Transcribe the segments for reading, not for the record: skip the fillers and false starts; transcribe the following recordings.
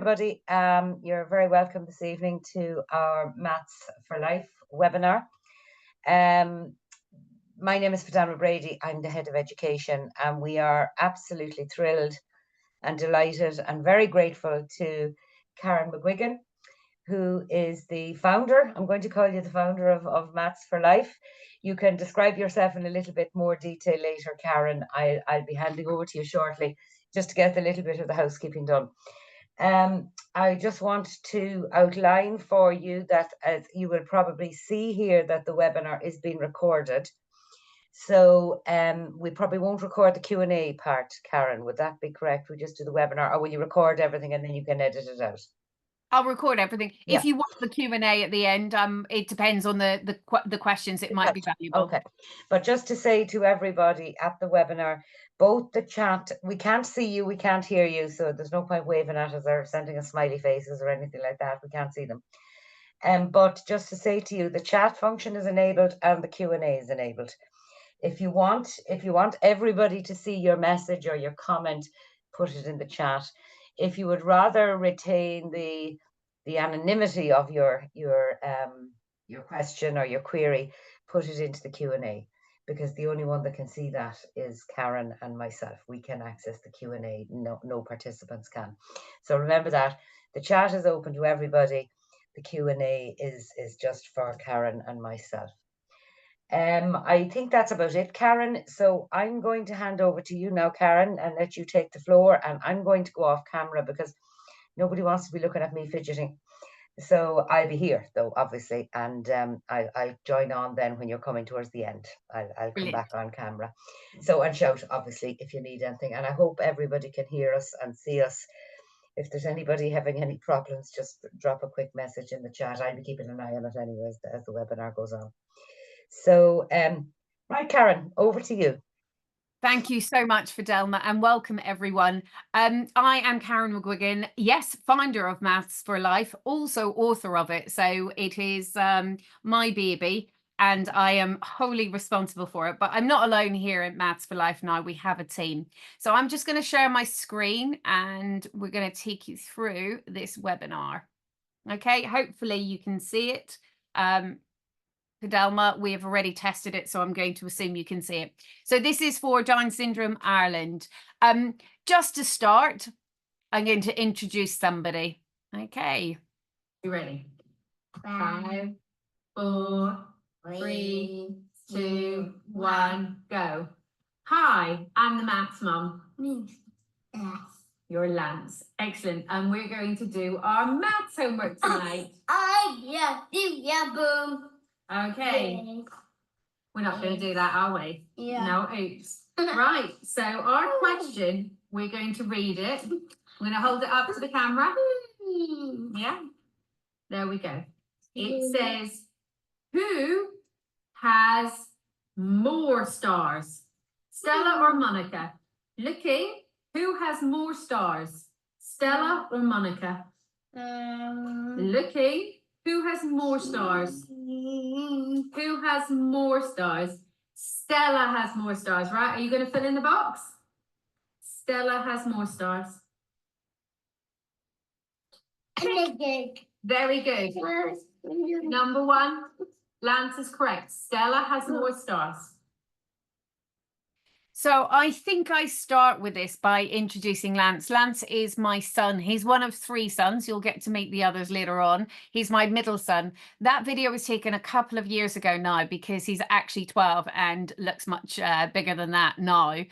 Everybody, you're very welcome this evening to our Maths for Life webinar. My name is Fidelma Brady. I'm the head of education, and we are absolutely thrilled and delighted and very grateful to Karen McGuigan, who is the founder. I'm going to call you the founder of Maths for Life. You can describe yourself in a little bit more detail later, Karen. I'll be handing over to you shortly just to get a little bit of the housekeeping done. I just want to outline for you that, as you will probably see here, that the webinar is being recorded. So we probably won't record the Q&A part, Karen. Would that be correct? We just do the webinar, or will you record everything and then you can edit it out? I'll record everything. Yeah. If you want the Q&A at the end, it depends on the questions. It might be valuable. Okay, but just to say to everybody at the webinar, both the chat, we can't see you, we can't hear you, so there's no point waving at us or sending us smiley faces or anything like that. We can't see them. But just to say to you, the chat function is enabled and the Q&A is enabled. If you want everybody to see your message or your comment, put it in the chat. If you would rather retain the anonymity of your question or your query, put it into the Q&A, because the only one that can see that is Karen and myself. We can access the Q&A, no participants can. So remember that the chat is open to everybody. The Q&A is just for Karen and myself. I think that's about it, Karen. So I'm going to hand over to you now, Karen, and let you take the floor. And I'm going to go off camera because nobody wants to be looking at me fidgeting. So I'll be here, though, obviously, and I'll join on then when you're coming towards the end. I'll come back on camera. So, and shout, obviously, if you need anything. And I hope everybody can hear us and see us. If there's anybody having any problems, just drop a quick message in the chat. I'll be keeping an eye on it anyways as the webinar goes on. So, right, Karen, over to you. Thank you so much, Fidelma, and welcome everyone. I am Karen McGuigan, yes, founder of Maths for Life, also author of it. So it is my baby, and I am wholly responsible for it. But I'm not alone here at Maths for Life now. We have a team. So I'm just going to share my screen, and we're going to take you through this webinar. Okay, hopefully you can see it. Fidelma, we have already tested it, so I'm going to assume you can see it. So this is for Down Syndrome Ireland. Just to start, I'm going to introduce somebody. Okay. You ready? 5, 4, 3, 2, 1, go. Hi, I'm the Maths Mum. Yes. You're Lance. Excellent. And we're going to do our maths homework tonight. Yeah, boom. Okay. We're not going to do that, are we? Yeah. No, oops. Right. So our question, we're going to read it. I'm going to hold it up to the camera. Yeah. There we go. It says, who has more stars? Stella or Monica? Looking, who has more stars? Stella or Monica? Looking, who has more stars? Who has more stars? Stella has more stars, right? Are you going to fill in the box? Stella has more stars. Very good. Number 1, Lance is correct. Stella has more stars. So I think I start with this by introducing Lance. Lance is my son. He's one of 3 sons. You'll get to meet the others later on. He's my middle son. That video was taken a couple of years ago now because he's actually 12 and looks much bigger than that now.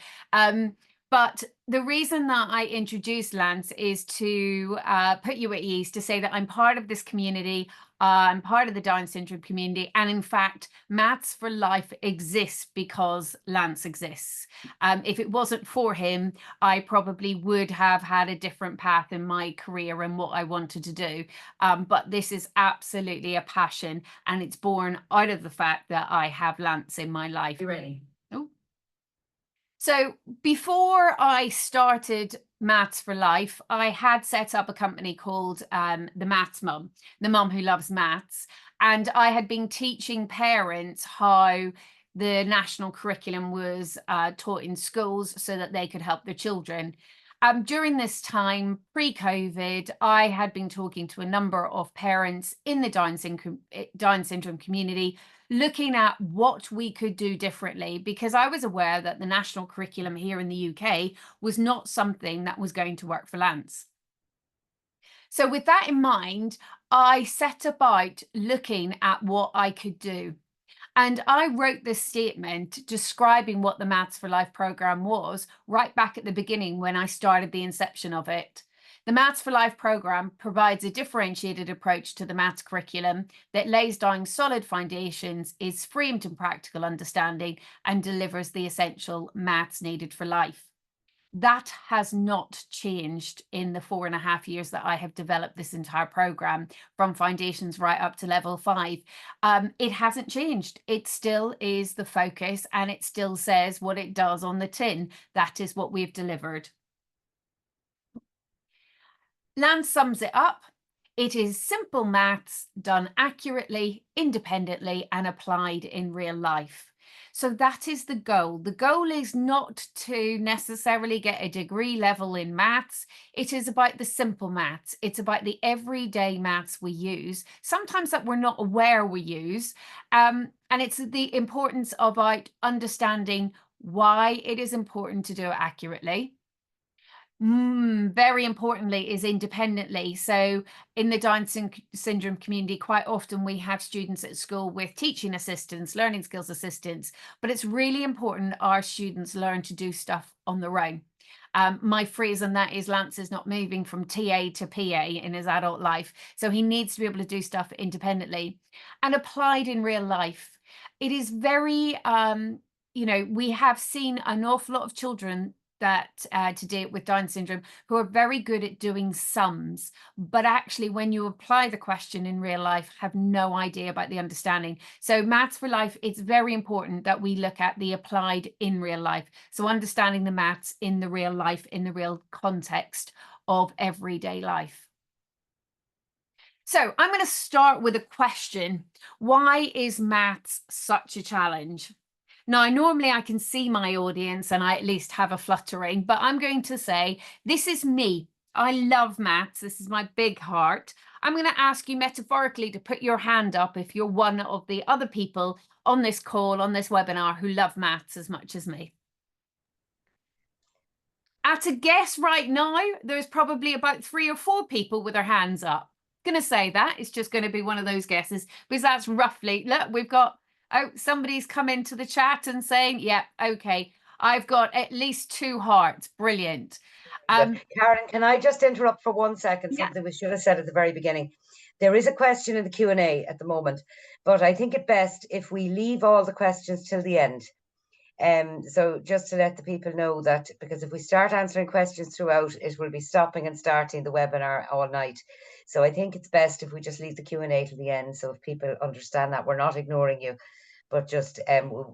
But the reason that I introduced Lance is to put you at ease, to say that I'm part of this community. I'm part of the Down syndrome community. And in fact, Maths for Life exists because Lance exists. If it wasn't for him, I probably would have had a different path in my career and what I wanted to do. But this is absolutely a passion, and it's born out of the fact that I have Lance in my life. You ready? So before I started Maths for Life, I had set up a company called The Maths Mum, the mum who loves maths. And I had been teaching parents how the national curriculum was taught in schools so that they could help their children. During this time, pre-COVID, I had been talking to a number of parents in the Down syndrome community, looking at what we could do differently, because I was aware that the national curriculum here in the UK was not something that was going to work for Lance. So with that in mind, I set about looking at what I could do. And I wrote this statement describing what the Maths for Life program was right back at the beginning when I started the inception of it. The Maths for Life program provides a differentiated approach to the maths curriculum that lays down solid foundations, is framed in practical understanding, and delivers the essential maths needed for life. That has not changed in the 4.5 years that I have developed this entire program, from foundations right up to level 5. It hasn't changed. It still is the focus, and it still says what it does on the tin. That is what we've delivered. Lance sums it up. It is simple maths done accurately, independently, and applied in real life. So that is the goal. The goal is not to necessarily get a degree level in maths. It is about the simple maths. It's about the everyday maths we use, sometimes that we're not aware we use. And it's the importance about understanding why it is important to do it accurately. Very importantly is independently. So in the Down syndrome community, quite often we have students at school with teaching assistants, learning skills assistants, but it's really important our students learn to do stuff on their own. My phrase on that is Lance is not moving from TA to PA in his adult life. So he needs to be able to do stuff independently and applied in real life. It is very, we have seen an awful lot of children that to date with Down syndrome who are very good at doing sums, but actually when you apply the question in real life have no idea about the understanding. So Maths for Life, it's very important that we look at the applied in real life. So understanding the maths in the real life, in the real context of everyday life. So I'm going to start with a question. Why is maths such a challenge? Now, normally I can see my audience and I at least have a fluttering, but I'm going to say, this is me. I love maths. This is my big heart. I'm going to ask you metaphorically to put your hand up if you're one of the other people on this call, on this webinar, who love maths as much as me. At a guess right now, there's probably about 3 or 4 people with their hands up. I'm going to say that. It's just going to be one of those guesses, because that's roughly, look, we've got, oh, somebody's come into the chat and saying, yeah, okay, I've got at least 2 hearts. Brilliant. Karen, can I just interrupt for 1 second? Yeah. Something we should have said at the very beginning. There is a question in the Q&A at the moment, but I think it best if we leave all the questions till the end. So just to let the people know that, because if we start answering questions throughout, it will be stopping and starting the webinar all night. So I think it's best if we just leave the Q&A to the end, so if people understand that we're not ignoring you, but just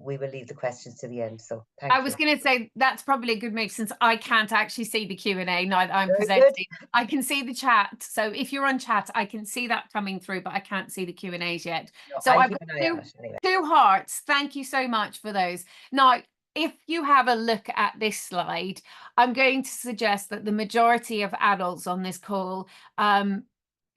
we will leave the questions to the end. So thank you. I was going to say that's probably a good move, since I can't actually see the Q&A now that I'm Very presenting. good. I can see the chat. So if you're on chat, I can see that coming through, but I can't see the Q&As yet. No, so I'll I've keep got an eye on it anyway. 2 hearts. Thank you so much for those. Now, if you have a look at this slide, I'm going to suggest that the majority of adults on this call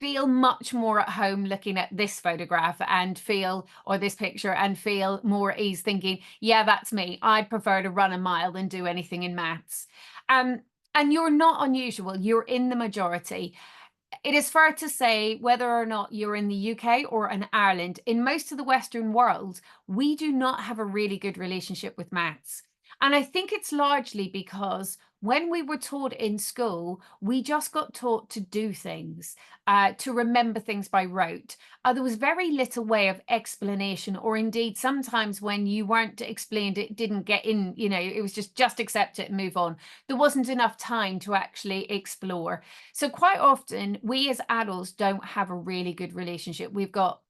feel much more at home looking at this photograph and feel, or this picture, and feel more at ease thinking, yeah, that's me. I'd prefer to run a mile than do anything in maths. And you're not unusual. You're in the majority. It is fair to say, whether or not you're in the UK or in Ireland, in most of the Western world, we do not have a really good relationship with maths. And I think it's largely because when we were taught in school, we just got taught to do things, to remember things by rote. There was very little way of explanation, or indeed sometimes when you weren't explained, it didn't get in, it was just accept it and move on. There wasn't enough time to actually explore. So quite often we as adults don't have a really good relationship. We've got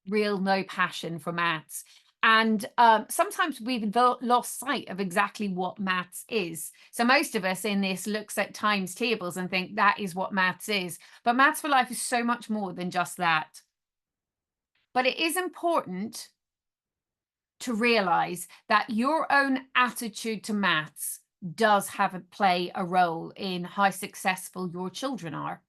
real no passion for maths. And sometimes we've lost sight of exactly what maths is. So most of us in this looks at times tables and think that is what maths is. But Maths for Life is so much more than just that. But it is important to realize that your own attitude to maths does play a role in how successful your children are.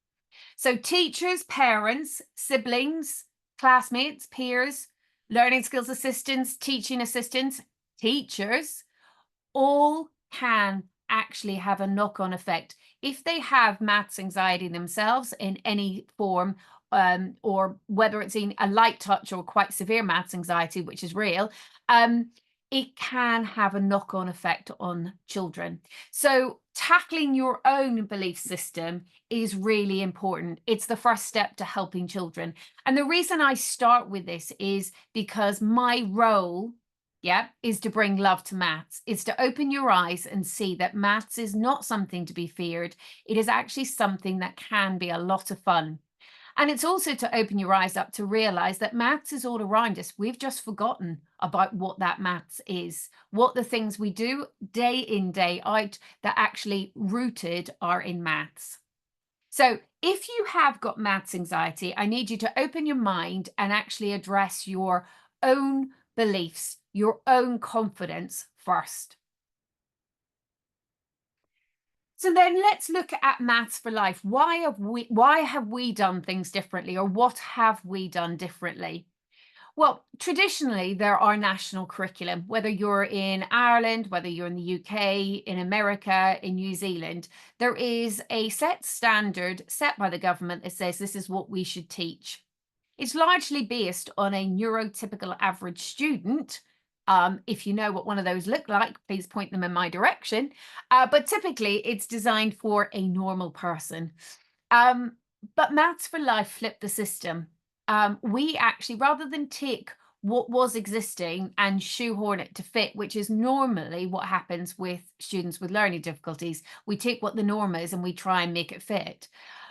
So teachers, parents, siblings, classmates, peers, learning skills assistants, teaching assistants, teachers, all can actually have a knock-on effect. If they have maths anxiety themselves in any form, or whether it's in a light touch or quite severe maths anxiety, which is real, it can have a knock-on effect on children. So tackling your own belief system is really important. It's the first step to helping children. And the reason I start with this is because my role, is to bring love to maths. It's to open your eyes and see that maths is not something to be feared. It is actually something that can be a lot of fun. And it's also to open your eyes up to realize that maths is all around us. We've just forgotten about what that maths is, what the things we do day in, day out that actually rooted are in maths. So if you have got maths anxiety, I need you to open your mind and actually address your own beliefs, your own confidence first. So then let's look at Maths for Life. Why have we done things differently, or what have we done differently? Well, traditionally, there are national curriculum, whether you're in Ireland, whether you're in the UK, in America, in New Zealand, there is a set standard set by the government that says this is what we should teach. It's largely based on a neurotypical average student. If you know what one of those look like, please point them in my direction. But typically, it's designed for a normal person. But Maths for Life flipped the system. We actually, rather than take what was existing and shoehorn it to fit, which is normally what happens with students with learning difficulties, we take what the norm is and we try and make it fit.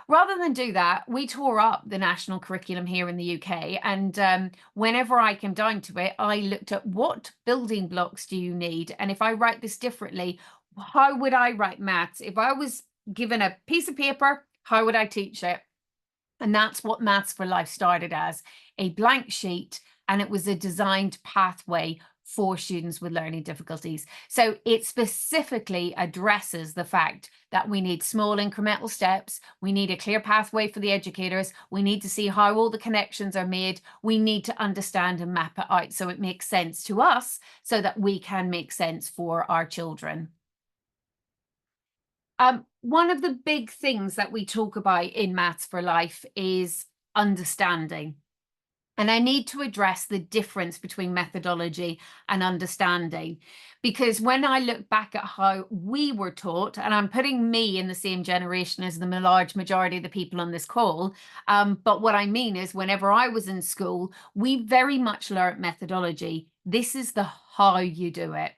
Rather than do that, we tore up the national curriculum here in the UK. And whenever I came down to it, I looked at what building blocks do you need? And if I write this differently, how would I write maths? If I was given a piece of paper, how would I teach it? And that's what Maths for Life started as, a blank sheet, and it was a designed pathway for students with learning difficulties. So it specifically addresses the fact that we need small incremental steps. We need a clear pathway for the educators. We need to see how all the connections are made. We need to understand and map it out so it makes sense to us so that we can make sense for our children. One of the big things that we talk about in Maths for Life is understanding. And I need to address the difference between methodology and understanding, because when I look back at how we were taught, and I'm putting me in the same generation as the large majority of the people on this call, but what I mean is whenever I was in school, we very much learnt methodology. This is the how you do it,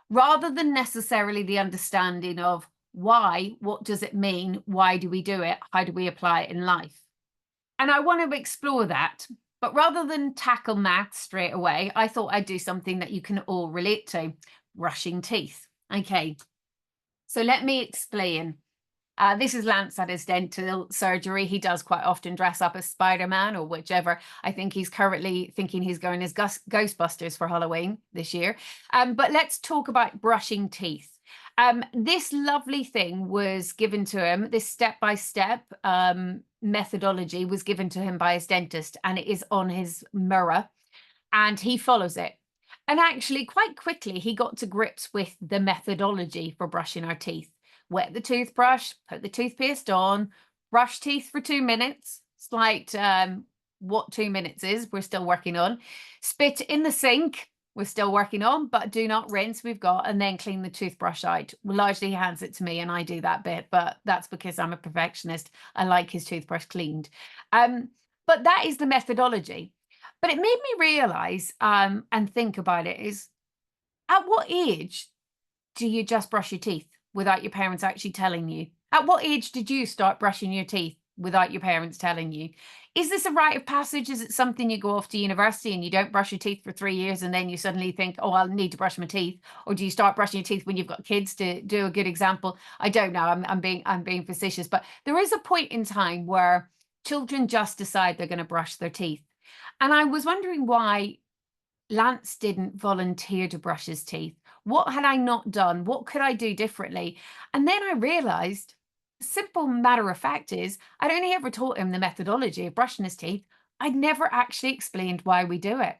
rather than necessarily the understanding of why, what does it mean, why do we do it, how do we apply it in life. And I want to explore that. But rather than tackle maths straight away, I thought I'd do something that you can all relate to, brushing teeth. Okay, so let me explain. This is Lance at his dental surgery. He does quite often dress up as Spider-Man or whichever. I think he's currently thinking he's going as Ghostbusters for Halloween this year. But let's talk about brushing teeth. This lovely thing was given to him, this step-by-step methodology was given to him by his dentist, and it is on his mirror, and he follows it. And actually, quite quickly, he got to grips with the methodology for brushing our teeth. Wet the toothbrush, put the toothpaste on, brush teeth for 2 minutes. Slight what 2 minutes is, we're still working on. Spit in the sink, we're still working on, but do not rinse, we've got, and then clean the toothbrush out. Largely he hands it to me and I do that bit, but that's because I'm a perfectionist. I like his toothbrush cleaned. But that is the methodology. But it made me realize and think about it is, at what age do you just brush your teeth without your parents actually telling you? At what age did you start brushing your teeth without your parents telling you? Is this a rite of passage? Is it something you go off to university and you don't brush your teeth for 3 years and then you suddenly think, oh, I'll need to brush my teeth? Or do you start brushing your teeth when you've got kids, to do a good example? I don't know. I'm being facetious, but there is a point in time where children just decide they're going to brush their teeth. And I was wondering why Lance didn't volunteer to brush his teeth. What had I not done? What could I do differently? And then I realized, simple matter of fact is, I'd only ever taught him the methodology of brushing his teeth. I'd never actually explained why we do it,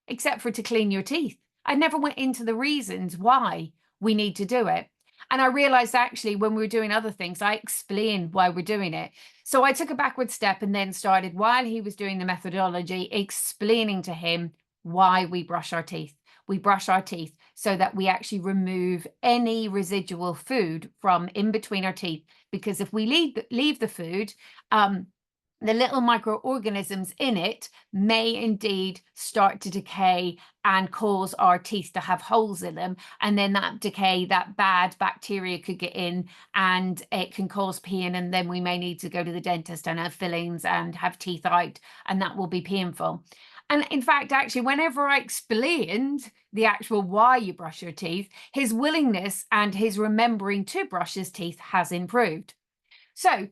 except for to clean your teeth. I never went into the reasons why we need to do it. And I realized actually when we were doing other things, I explained why we're doing it. So I took a backward step and then started, while he was doing the methodology, explaining to him why we brush our teeth. We brush our teeth so that we actually remove any residual food from in between our teeth. Because if we leave the food, the little microorganisms in it may indeed start to decay and cause our teeth to have holes in them. And then that decay, that bad bacteria could get in and it can cause pain. And then we may need to go to the dentist and have fillings and have teeth out, and that will be painful. And in fact, actually, whenever I explained the actual why you brush your teeth, his willingness and his remembering to brush his teeth has improved. So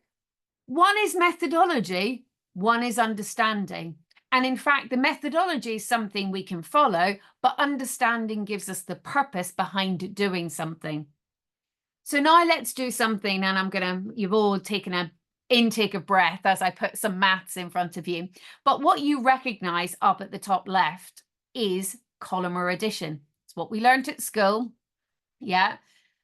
one is methodology, one is understanding. And in fact, the methodology is something we can follow, but understanding gives us the purpose behind doing something. So now let's do something, and you've all taken an intake of breath as I put some maths in front of you. But what you recognize up at the top left is column or addition. It's what we learned at school. Yeah.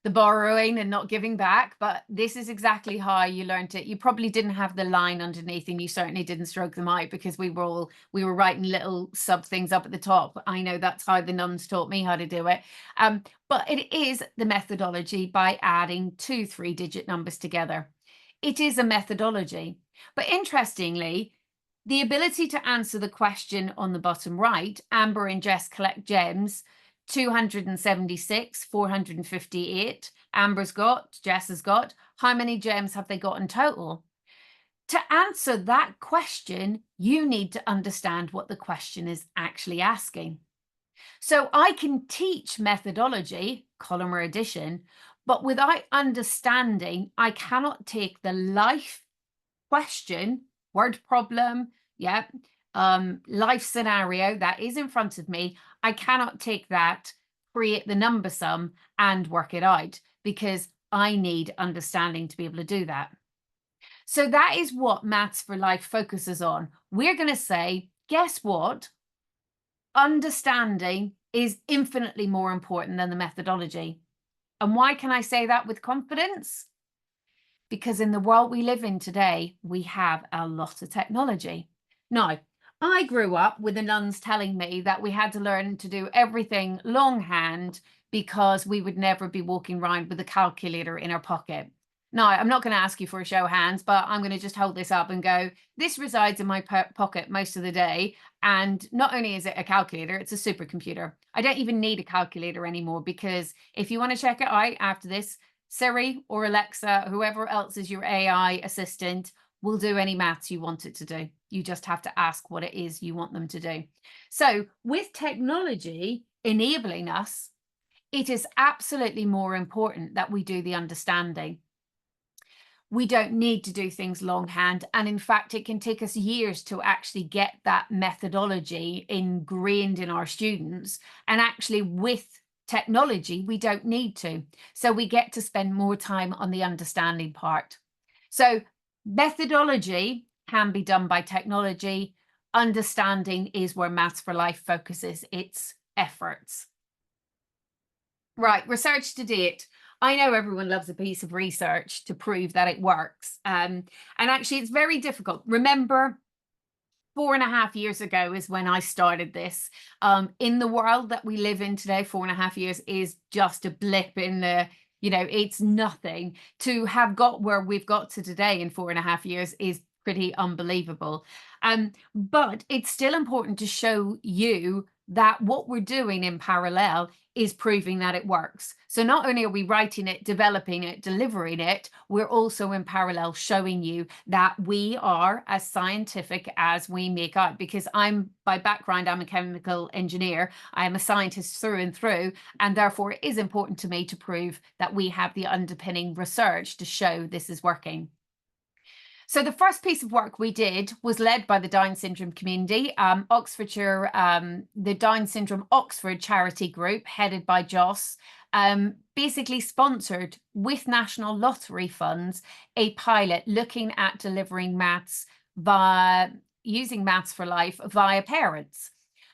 The borrowing and not giving back, but this is exactly how you learned it. You probably didn't have the line underneath, and you certainly didn't stroke them out, because we were writing little sub things up at the top. I know that's how the nuns taught me how to do it. But it is the methodology by adding 2 3-digit numbers together. It is a methodology. But interestingly, the ability to answer the question on the bottom right, Amber and Jess collect gems, 276, 458. Amber's got, Jess has got. How many gems have they got in total? To answer that question, you need to understand what the question is actually asking. So I can teach methodology, column or addition, but without understanding, I cannot take the life question, word problem, life scenario that is in front of me. I cannot take that, create the number sum, and work it out, because I need understanding to be able to do that. So that is what Maths for Life focuses on. We're going to say, guess what? Understanding is infinitely more important than the methodology. And why can I say that with confidence? Because in the world we live in today, we have a lot of technology. Now, I grew up with the nuns telling me that we had to learn to do everything longhand because we would never be walking around with a calculator in our pocket. Now, I'm not going to ask you for a show of hands, but I'm going to just hold this up and go, this resides in my pocket most of the day. And not only is it a calculator, it's a supercomputer. I don't even need a calculator anymore, because if you want to check it out after this, Siri or Alexa, whoever else is your AI assistant, will do any maths you want it to do. You just have to ask what it is you want them to do. So with technology enabling us, it is absolutely more important that we do the understanding. We don't need to do things longhand. And in fact, it can take us years to actually get that methodology ingrained in our students. And actually with technology, we don't need to. So we get to spend more time on the understanding part. So methodology can be done by technology. Understanding is where Maths for Life focuses its efforts. Right, research to date. I know everyone loves a piece of research to prove that it works. And actually, it's very difficult. Remember, 4.5 years ago is when I started this. In the world that we live in today, 4.5 years is just a blip in the, it's nothing. To have got where we've got to today in 4.5 years is pretty unbelievable. But it's still important to show you that what we're doing in parallel is proving that it works. So not only are we writing it, developing it, delivering it, we're also in parallel showing you that we are as scientific as we make out. Because by background, I'm a chemical engineer. I'm a scientist through and through, and therefore it is important to me to prove that we have the underpinning research to show this is working. So the first piece of work we did was led by the Down syndrome community, Oxfordshire, the Down Syndrome Oxford charity group headed by Joss, basically sponsored with National Lottery funds a pilot looking at delivering maths via using Maths for Life via parents.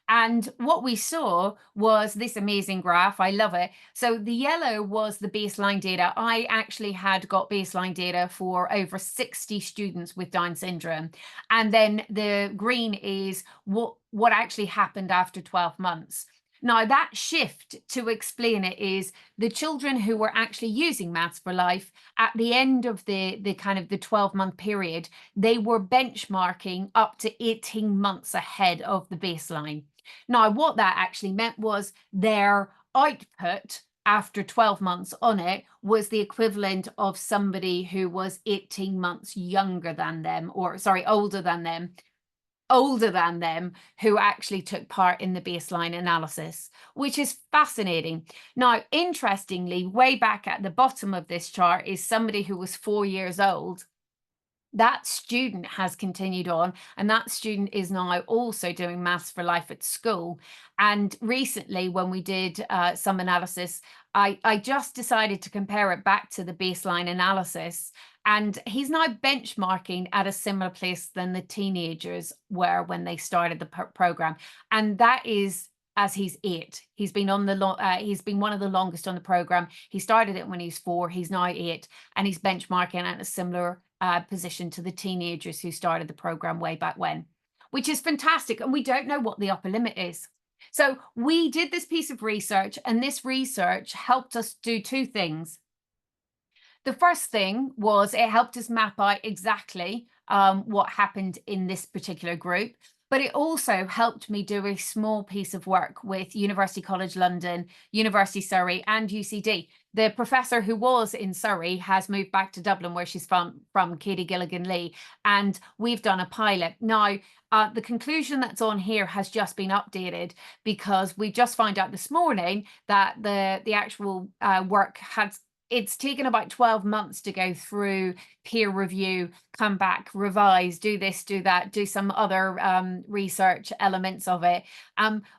And what we saw was this amazing graph. I love it. So the yellow was the baseline data. I actually had got baseline data for over 60 students with Down syndrome. And then the green is what actually happened after 12 months. Now, that shift, to explain it, is the children who were actually using Maths for Life at the end of the kind of the 12-month period, they were benchmarking up to 18 months ahead of the baseline. Now, what that actually meant was their output after 12 months on it was the equivalent of somebody who was 18 months younger than them, or sorry, older than them, who actually took part in the baseline analysis, which is fascinating. Now, interestingly, way back at the bottom of this chart is somebody who was 4 years old. That student has continued on, and that student is now also doing Maths for Life at school. And recently, when we did some analysis, I just decided to compare it back to the baseline analysis. And he's now benchmarking at a similar place than the teenagers were when they started the program. And that is as he's 8. He's been on the he's been one of the longest on the program. He started it when he was 4. He's now 8, and he's benchmarking at a similar position to the teenagers who started the program way back when, which is fantastic. And we don't know what the upper limit is. So we did this piece of research, and this research helped us do 2 things. The first thing was it helped us map out exactly what happened in this particular group, but it also helped me do a small piece of work with University College London, University Surrey, and UCD. The professor who was in Surrey has moved back to Dublin, where she's from Katie Gilligan-Lee, and we've done a pilot. Now, the conclusion that's on here has just been updated because we just found out this morning that the actual work it's taken about 12 months to go through peer review, come back, revise, do this, do that, do some other research elements of it.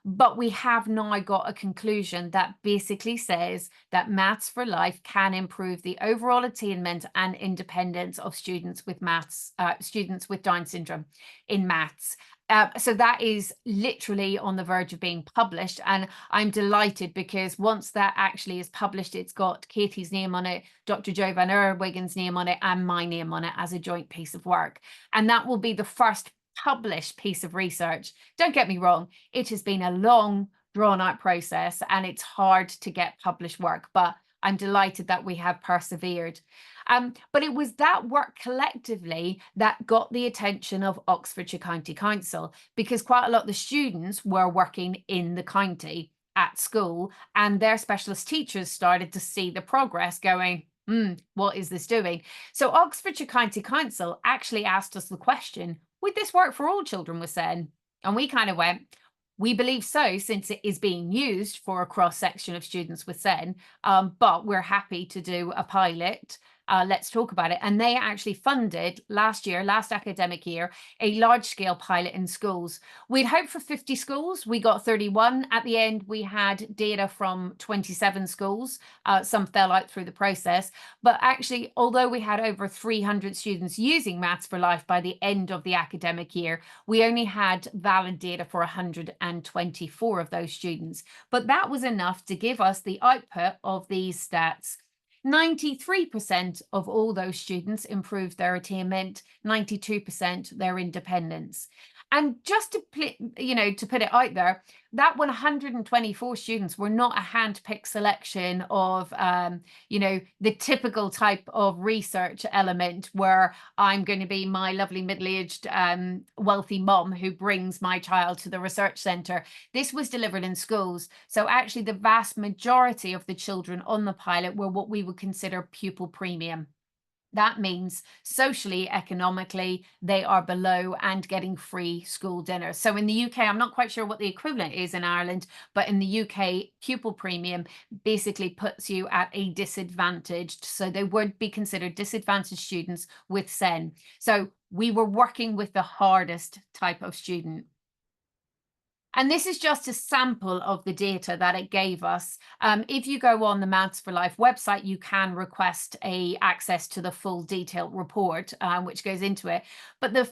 But we have now got a conclusion that basically says that Maths for Life can improve the overall attainment and independence of students with students with Down syndrome in maths. So that is literally on the verge of being published, and I'm delighted because once that actually is published, it's got Katie's name on it, Dr. Jo van Erwigen's name on it, and my name on it as a joint piece of work. And that will be the first published piece of research. Don't get me wrong, it has been a long, drawn-out process, and it's hard to get published work, but I'm delighted that we have persevered. But it was that work collectively that got the attention of Oxfordshire County Council, because quite a lot of the students were working in the county at school, and their specialist teachers started to see the progress going, what is this doing? So Oxfordshire County Council actually asked us the question, would this work for all children with SEN? And we kind of went, we believe so, since it is being used for a cross-section of students with SEN, but we're happy to do a pilot. Let's talk about it. And they actually funded last academic year, a large-scale pilot in schools. We'd hoped for 50 schools. We got 31. At the end, we had data from 27 schools. Some fell out through the process. But actually, although we had over 300 students using Maths for Life by the end of the academic year, we only had valid data for 124 of those students. But that was enough to give us the output of these stats. 93% of all those students improved their attainment, 92% their independence. And just to put it out there, that 124 students were not a hand-picked selection of, the typical type of research element where I'm going to be my lovely middle-aged wealthy mom who brings my child to the research centre. This was delivered in schools. So actually the vast majority of the children on the pilot were what we would consider pupil premium. That means socially, economically, they are below and getting free school dinners. So in the UK, I'm not quite sure what the equivalent is in Ireland, but in the UK, pupil premium basically puts you at a disadvantaged. So they would be considered disadvantaged students with SEN. So we were working with the hardest type of student. And this is just a sample of the data that it gave us. If you go on the Maths for Life website, you can request access to the full detailed report, which goes into it. But the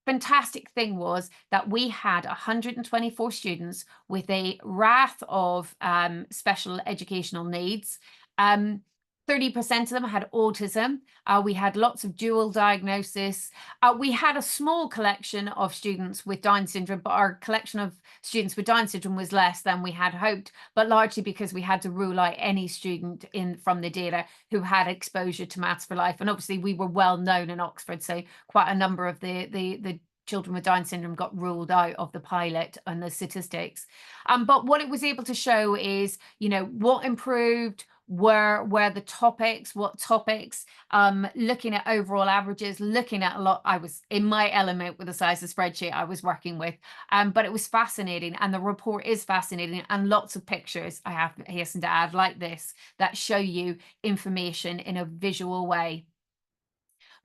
fantastic thing was that we had 124 students with a raft of special educational needs. 30% of them had autism. We had lots of dual diagnosis. We had a small collection of students with Down syndrome, but our collection of students with Down syndrome was less than we had hoped, but largely because we had to rule out any student from the data who had exposure to Maths for Life. And obviously we were well known in Oxford, so quite a number of the children with Down syndrome got ruled out of the pilot and the statistics. But what it was able to show is, what improved, were the topics, what topics, looking at overall averages, looking at a lot. I was in my element with the size of spreadsheet I was working with, but it was fascinating, and the report is fascinating, and lots of pictures, I have to hasten to add, like this, that show you information in a visual way.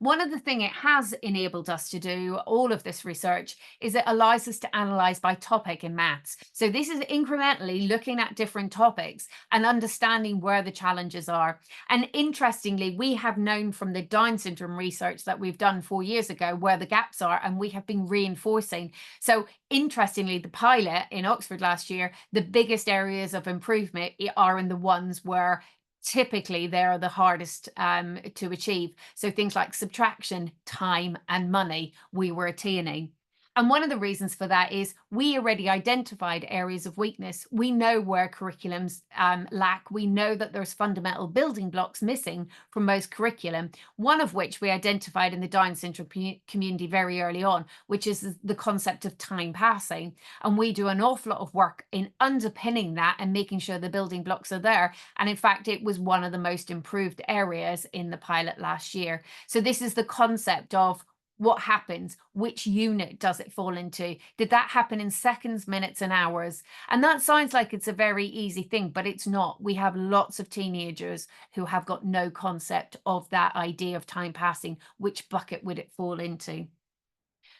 One of the things it has enabled us to do, all of this research, is it allows us to analyze by topic in maths. So this is incrementally looking at different topics and understanding where the challenges are. And interestingly, we have known from the Down syndrome research that we've done 4 years ago where the gaps are, and we have been reinforcing. So interestingly, the pilot in Oxford last year, the biggest areas of improvement are in the ones where typically they're the hardest to achieve. So things like subtraction, time, and money, we were attaining. And one of the reasons for that is we already identified areas of weakness. We know where curriculums lack. We know that there's fundamental building blocks missing from most curriculum, one of which we identified in the Down syndrome community very early on, which is the concept of time passing. And we do an awful lot of work in underpinning that and making sure the building blocks are there. And in fact, it was one of the most improved areas in the pilot last year. So this is the concept of what happens, which unit does it fall into? Did that happen in seconds, minutes, and hours? And that sounds like it's a very easy thing, but it's not. We have lots of teenagers who have got no concept of that idea of time passing. Which bucket would it fall into?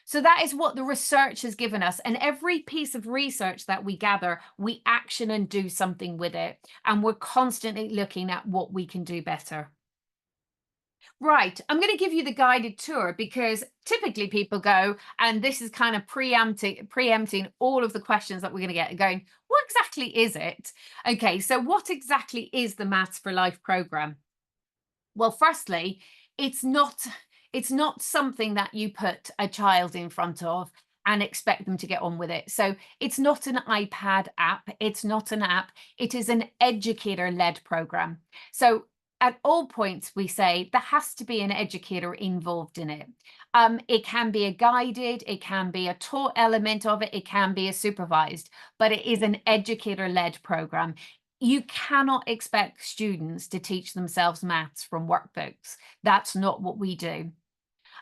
So that is what the research has given us. And every piece of research that we gather, we action and do something with it. And we're constantly looking at what we can do better. Right, I'm going to give you the guided tour because typically people go, and this is kind of preempting all of the questions that we're going to get, going, what exactly is it? Okay, so what exactly is the Maths for Life program? Well, firstly, it's not something that you put a child in front of and expect them to get on with it. So it's not an iPad app. It's not an app. It is an educator-led program. So at all points, we say there has to be an educator involved in it. It can be a guided, it can be a taught element of it, it can be a supervised, but it is an educator-led program. You cannot expect students to teach themselves maths from workbooks. That's not what we do.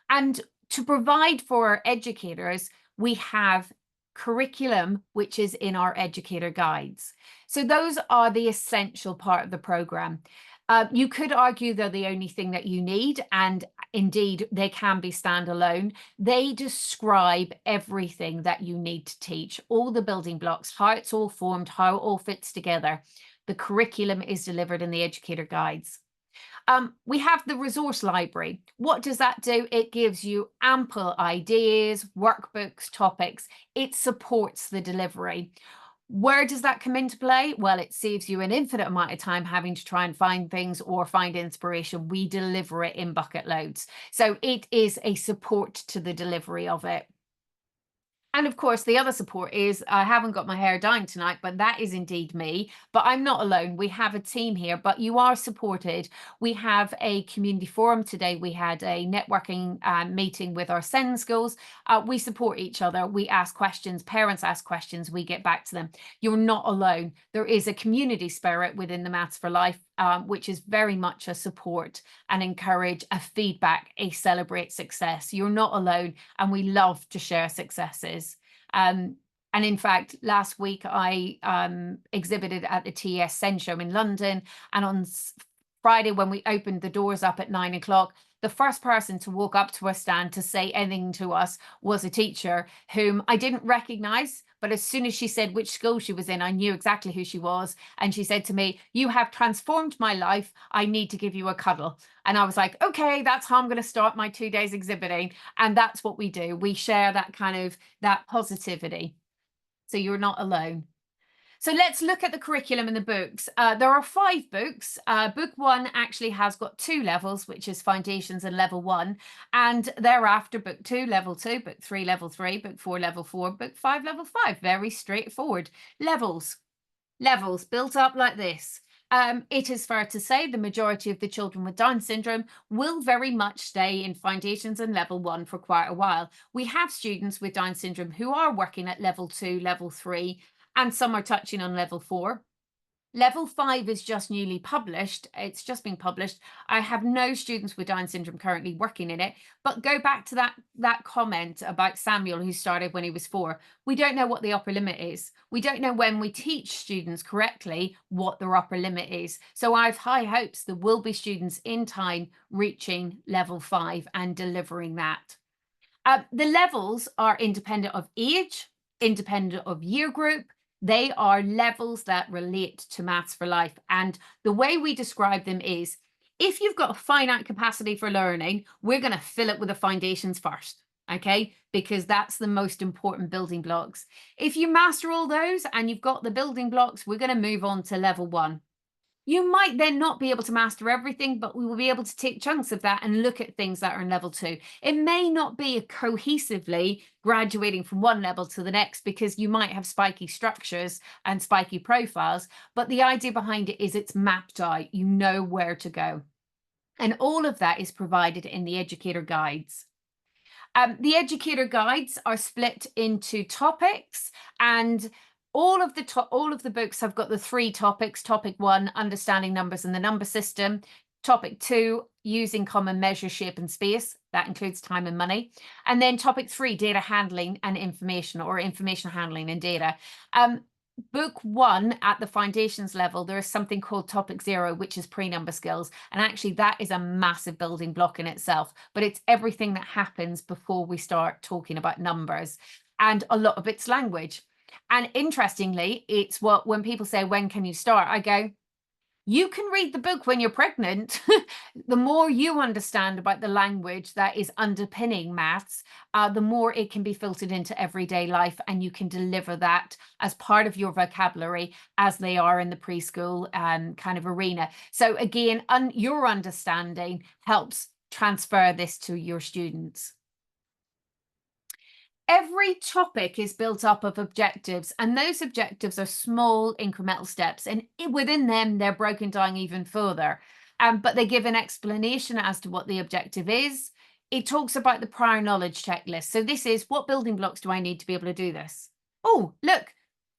And to provide for our educators, we have curriculum, which is in our educator guides. So those are the essential part of the program. You could argue they're the only thing that you need, and indeed they can be standalone. They describe everything that you need to teach, all the building blocks, how it's all formed, how it all fits together. The curriculum is delivered in the educator guides. We have the resource library. What does that do? It gives you ample ideas, workbooks, topics. It supports the delivery. Where does that come into play? Well, it saves you an infinite amount of time having to try and find things or find inspiration. We deliver it in bucket loads. So it is a support to the delivery of it. And of course, the other support is I haven't got my hair down tonight, but that is indeed me. But I'm not alone. We have a team here, but you are supported. We have a community forum today. We had a networking meeting with our SEND schools. We support each other. We ask questions. Parents ask questions. We get back to them. You're not alone. There is a community spirit within the Maths for Life, which is very much a support and encourage, a feedback, a celebrate success. You're not alone, and we love to share successes. And in fact, last week I exhibited at the TES SEND show in London, and on Friday, when we opened the doors up at 9 o'clock, the first person to walk up to our stand to say anything to us was a teacher whom I didn't recognize. But as soon as she said which school she was in, I knew exactly who she was. And she said to me, "You have transformed my life. I need to give you a cuddle." And I was like, okay, that's how I'm going to start my 2 days exhibiting. And that's what we do. We share that kind of that positivity. So you're not alone. So let's look at the curriculum and the books. There are 5 books. Book 1 actually has got 2 levels, which is Foundations and Level 1. And thereafter, Book 2, Level 2, Book 3, Level 3, Book 4, Level 4, Book 5, Level 5. Very straightforward. Levels built up like this. It is fair to say the majority of the children with Down syndrome will very much stay in Foundations and Level 1 for quite a while. We have students with Down syndrome who are working at Level 2, Level 3, and some are touching on Level 4. Level 5 is just newly published. It's just been published. I have no students with Down syndrome currently working in it, but go back to that comment about Samuel, who started when he was 4. We don't know what the upper limit is. We don't know when we teach students correctly what their upper limit is. So I have high hopes there will be students in time reaching Level 5 and delivering that. The levels are independent of age, independent of year group. They are levels that relate to Maths for Life. And the way we describe them is, if you've got a finite capacity for learning, we're going to fill it with the foundations first, okay? Because that's the most important building blocks. If you master all those and you've got the building blocks, we're going to move on to Level 1. You might then not be able to master everything, but we will be able to take chunks of that and look at things that are in Level 2. It may not be cohesively graduating from one level to the next, because you might have spiky structures and spiky profiles, but the idea behind it is it's mapped out. You know where to go. And all of that is provided in the educator guides. The educator guides are split into topics, and all of the books have got the 3 topics. Topic 1, understanding numbers and the number system. Topic 2, using common measure, shape and space. That includes time and money. And then topic 3, data handling and information, or information handling and data. Book 1 at the foundations level, there is something called topic 0, which is pre-number skills. And actually that is a massive building block in itself, but it's everything that happens before we start talking about numbers. And a lot of it's language. And interestingly, it's when people say, when can you start? I go, you can read the book when you're pregnant. The more you understand about the language that is underpinning maths, the more it can be filtered into everyday life, and you can deliver that as part of your vocabulary as they are in the preschool kind of arena. So again, your understanding helps transfer this to your students. Every topic is built up of objectives, and those objectives are small incremental steps, and within them they're broken down even further, but they give an explanation as to what the objective is. It talks about the prior knowledge checklist. So this is, what building blocks do I need to be able to do this? Oh, look,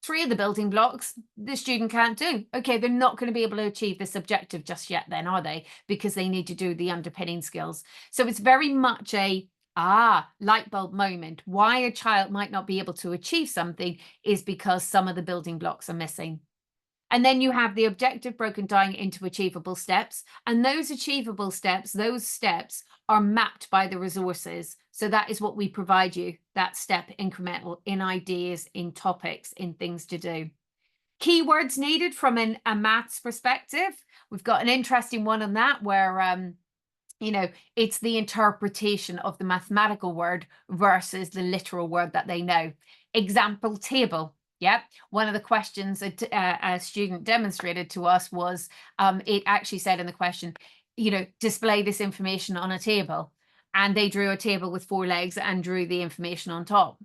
3 of the building blocks the student can't do. Okay, they're not going to be able to achieve this objective just yet then, are they? Because they need to do the underpinning skills. So it's very much a light bulb moment. Why a child might not be able to achieve something is because some of the building blocks are missing. And then you have the objective broken down into achievable steps. And those achievable steps, those steps are mapped by the resources. So that is what we provide you, that step incremental in ideas, in topics, in things to do. Keywords needed from a maths perspective. We've got an interesting one on that where it's the interpretation of the mathematical word versus the literal word that they know. Example table. Yeah, one of the questions that a student demonstrated to us was, it actually said in the question, display this information on a table. And they drew a table with 4 legs and drew the information on top.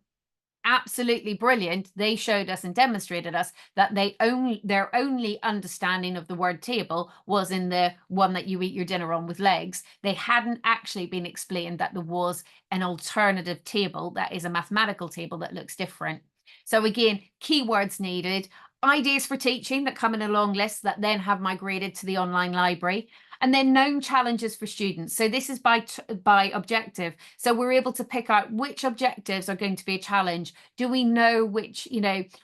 absolutely brilliant. They showed us and demonstrated us that their only understanding of the word table was in the one that you eat your dinner on with legs. They hadn't actually been explained that there was an alternative table that is a mathematical table that looks different. So again, keywords needed, ideas for teaching that come in a long list that then have migrated to the online library, and then known challenges for students. So this is by objective. So we're able to pick out which objectives are going to be a challenge. Do we know which,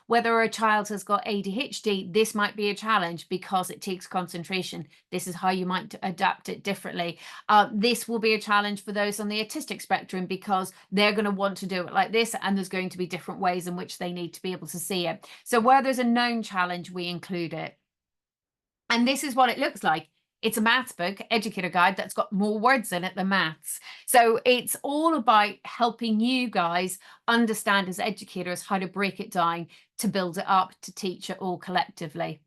whether a child has got ADHD, this might be a challenge because it takes concentration. This is how you might adapt it differently. This will be a challenge for those on the autistic spectrum because they're going to want to do it like this, and there's going to be different ways in which they need to be able to see it. So where there's a known challenge, we include it. And this is what it looks like. It's a maths book, educator guide, that's got more words in it than maths. So it's all about helping you guys understand as educators how to break it down, to build it up, to teach it all collectively.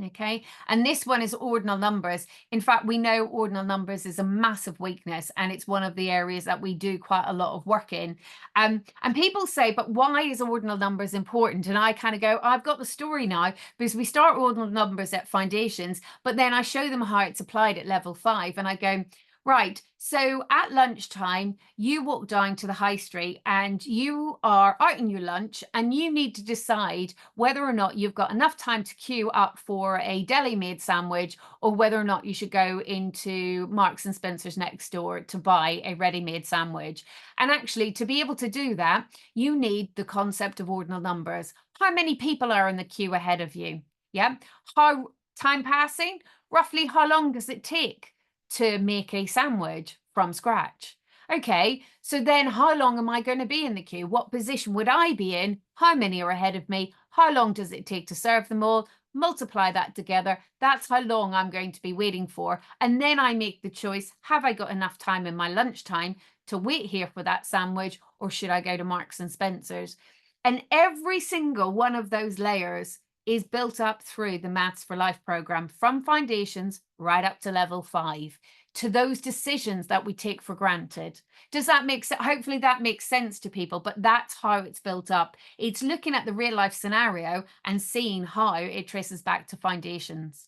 Okay, and this one is ordinal numbers. In fact, we know ordinal numbers is a massive weakness, and it's one of the areas that we do quite a lot of work in. And people say, but why is ordinal numbers important? And I kind of go, I've got the story now, because we start ordinal numbers at foundations, but then I show them how it's applied at level 5, and I go, right, so at lunchtime, you walk down to the high street and you are out on your lunch, and you need to decide whether or not you've got enough time to queue up for a deli-made sandwich, or whether or not you should go into Marks and Spencer's next door to buy a ready-made sandwich. And actually, to be able to do that, you need the concept of ordinal numbers. How many people are in the queue ahead of you? Yeah. How time passing? Roughly how long does it take to make a sandwich from scratch? Okay, so then how long am I going to be in the queue? What position would I be in? How many are ahead of me? How long does it take to serve them all? Multiply that together. That's how long I'm going to be waiting for. And then I make the choice, have I got enough time in my lunchtime to wait here for that sandwich, or should I go to Marks and Spencer's? And every single one of those layers is built up through the Maths for Life program, from foundations right up to level 5, to those decisions that we take for granted. Does that make sense? Hopefully that makes sense to people, but that's how it's built up. It's looking at the real life scenario and seeing how it traces back to foundations.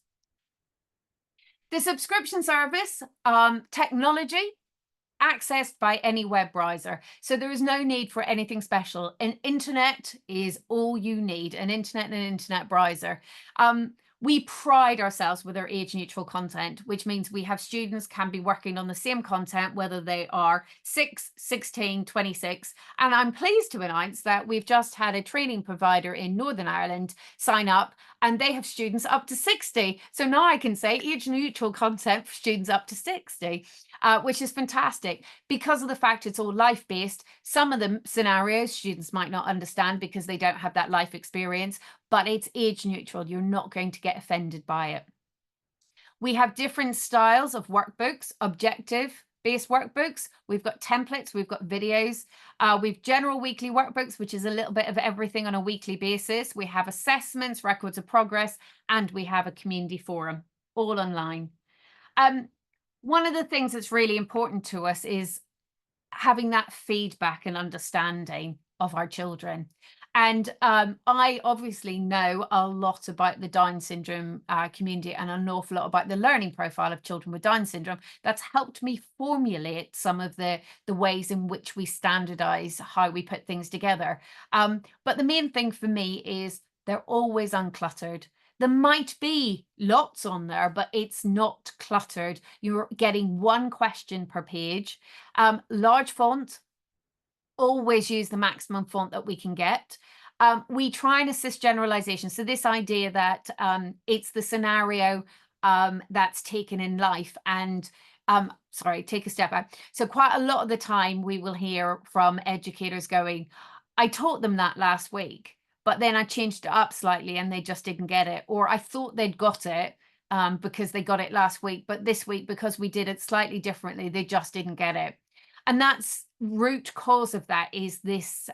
The subscription service, technology, accessed by any web browser. So there is no need for anything special. An internet is all you need, an internet and an internet browser. We pride ourselves with our age neutral content, which means we have students can be working on the same content, whether they are 6, 16, 26. And I'm pleased to announce that we've just had a training provider in Northern Ireland sign up, and they have students up to 60. So now I can say age neutral content for students up to 60. Which is fantastic because of the fact it's all life-based. Some of the scenarios students might not understand because they don't have that life experience, but it's age neutral. You're not going to get offended by it. We have different styles of workbooks, objective-based workbooks. We've got templates, we've got videos. We've general weekly workbooks, which is a little bit of everything on a weekly basis. We have assessments, records of progress, and we have a community forum, all online. One of the things that's really important to us is having that feedback and understanding of our children. And I obviously know a lot about the Down syndrome community, and an awful lot about the learning profile of children with Down syndrome. That's helped me formulate some of the ways in which we standardize how we put things together. But the main thing for me is they're always uncluttered. There might be lots on there, but it's not cluttered. You're getting one question per page. Large font, always use the maximum font that we can get. We try and assist generalization. So this idea that it's the scenario that's taken in life, and sorry, take a step back. So quite a lot of the time we will hear from educators going, I taught them that last week, but then I changed it up slightly and they just didn't get it. Or I thought they'd got it because they got it last week, but this week, because we did it slightly differently, they just didn't get it. And that's root cause of that is this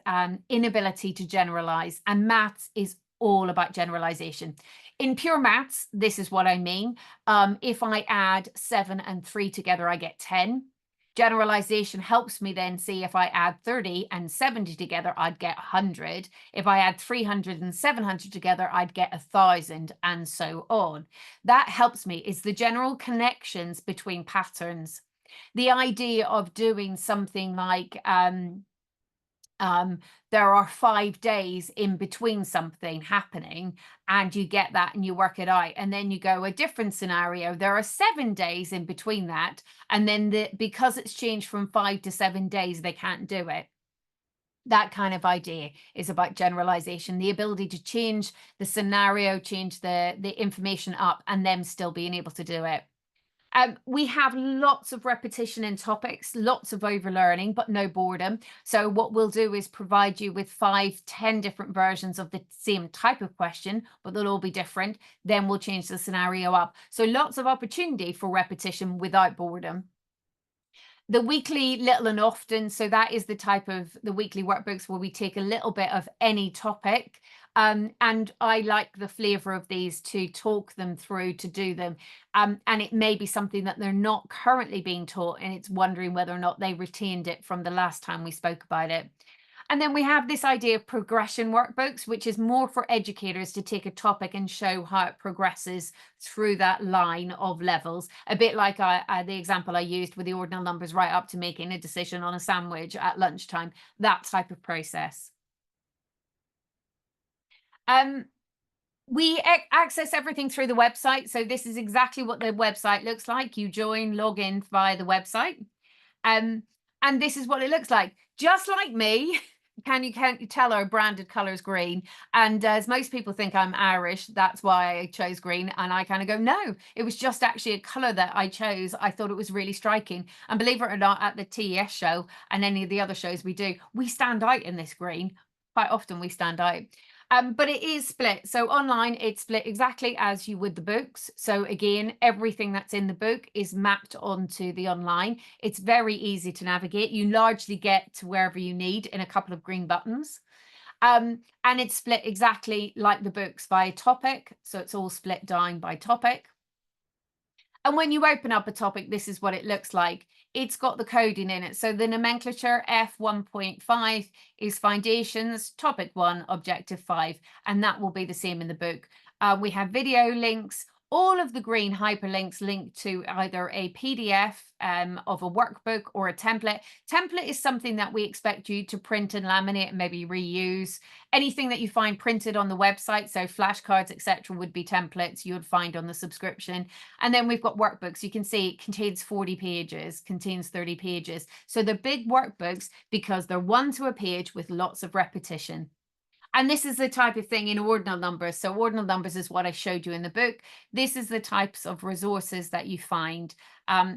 inability to generalize. And maths is all about generalization. In pure maths, this is what I mean. If I add 7 and 3 together, I get 10. Generalization helps me then see if I add 30 and 70 together, I'd get 100. If I add 300 and 700 together, I'd get 1,000, and so on. That helps me. It's the general connections between patterns. The idea of doing something like there are 5 days in between something happening, and you get that and you work it out, and then you go a different scenario, there are 7 days in between that, and then because it's changed from 5 to 7 days, they can't do it. That kind of idea is about generalization, the ability to change the scenario, change the information up, and them still being able to do it. We have lots of repetition in topics, lots of overlearning, but no boredom. So what we'll do is provide you with 5, 10 different versions of the same type of question, but they'll all be different. Then we'll change the scenario up. So lots of opportunity for repetition without boredom. The weekly little and often, so that is the type of the weekly workbooks where we take a little bit of any topic. And I like the flavor of these to talk them through, to do them. And it may be something that they're not currently being taught, and it's wondering whether or not they retained it from the last time we spoke about it. And then we have this idea of progression workbooks, which is more for educators to take a topic and show how it progresses through that line of levels. A bit like the example I used with the ordinal numbers right up to making a decision on a sandwich at lunchtime, that type of process. We access everything through the website. So this is exactly what the website looks like. You join, log in via the website. And this is what it looks like. Just like me, can you tell our branded color is green? And as most people think I'm Irish, that's why I chose green. And I kind of go, no, it was just actually a color that I chose. I thought it was really striking. And believe it or not, at the TES show and any of the other shows we do, we stand out in this green. Quite often we stand out. But it is split. So online, it's split exactly as you would the books. So again, everything that's in the book is mapped onto the online. It's very easy to navigate. You largely get to wherever you need in a couple of green buttons. And it's split exactly like the books by topic. So it's all split down by topic. And when you open up a topic, this is what it looks like. It's got the coding in it. So the nomenclature F1.5 is foundations, topic 1, objective 5, and that will be the same in the book. We have video links. All of the green hyperlinks link to either a PDF of a workbook or a template. Template is something that we expect you to print and laminate and maybe reuse. Anything that you find printed on the website, so flashcards, etc., would be templates you would find on the subscription. And then we've got workbooks. You can see it contains 40 pages, contains 30 pages. So they're big workbooks because they're 1 to a page with lots of repetition. And this is the type of thing in ordinal numbers. So ordinal numbers is what I showed you in the book. This is the types of resources that you find.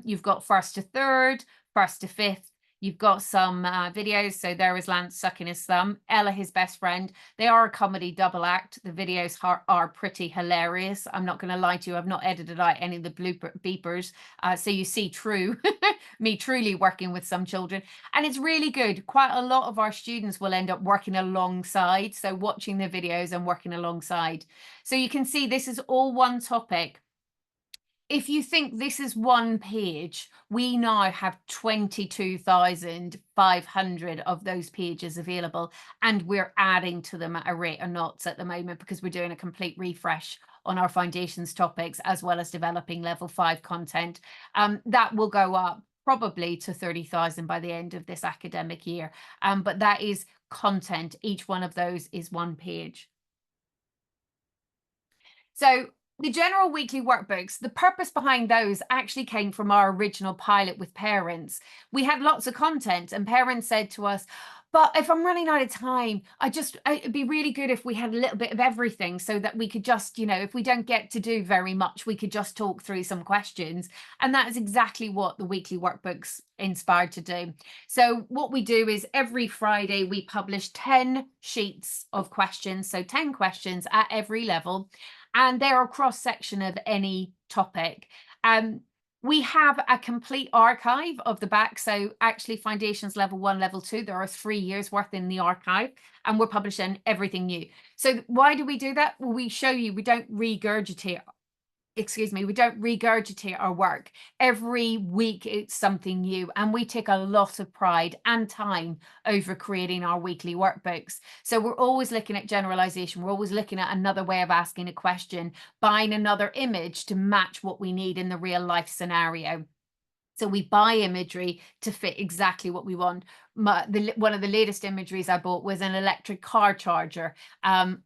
You've got 1st to 3rd, 1st to 5th. You've got some videos. So there is Lance sucking his thumb, Ella, his best friend. They are a comedy double act. The videos are pretty hilarious. I'm not going to lie to you. I've not edited out any of the beepers. So you see me truly working with some children. And it's really good. Quite a lot of our students will end up working alongside. So watching the videos and working alongside. So you can see this is all one topic. If you think this is one page, we now have 22,500 of those pages available, and we're adding to them at a rate of knots at the moment because we're doing a complete refresh on our foundations topics as well as developing level 5 content. That will go up probably to 30,000 by the end of this academic year. But that is content. Each one of those is one page. So the general weekly workbooks, the purpose behind those actually came from our original pilot with parents. We had lots of content and parents said to us, but if I'm running out of time, it'd be really good if we had a little bit of everything so that we could just, if we don't get to do very much, we could just talk through some questions. And that is exactly what the weekly workbooks inspired to do. So what we do is every Friday, we publish 10 sheets of questions. So 10 questions at every level. And they're a cross section of any topic. We have a complete archive of the back. So actually foundations level 1, level 2, there are 3 years worth in the archive, and we're publishing everything new. So why do we do that? Well, we show you, we don't regurgitate we don't regurgitate our work. Every week it's something new, and we take a lot of pride and time over creating our weekly workbooks. So we're always looking at generalization. We're always looking at another way of asking a question, buying another image to match what we need in the real life scenario. So we buy imagery to fit exactly what we want. One of the latest imageries I bought was an electric car charger.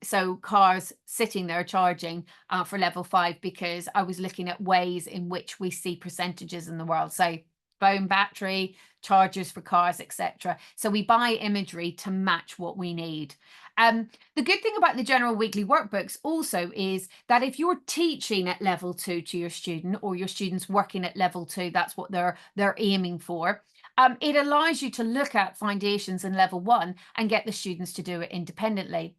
So cars sitting there charging for level 5, because I was looking at ways in which we see percentages in the world. So phone battery, chargers for cars, etc. So we buy imagery to match what we need. The good thing about the general weekly workbooks also is that if you're teaching at level 2 to your student, or your students working at level 2, that's what they're aiming for. It allows you to look at foundations in level 1 and get the students to do it independently.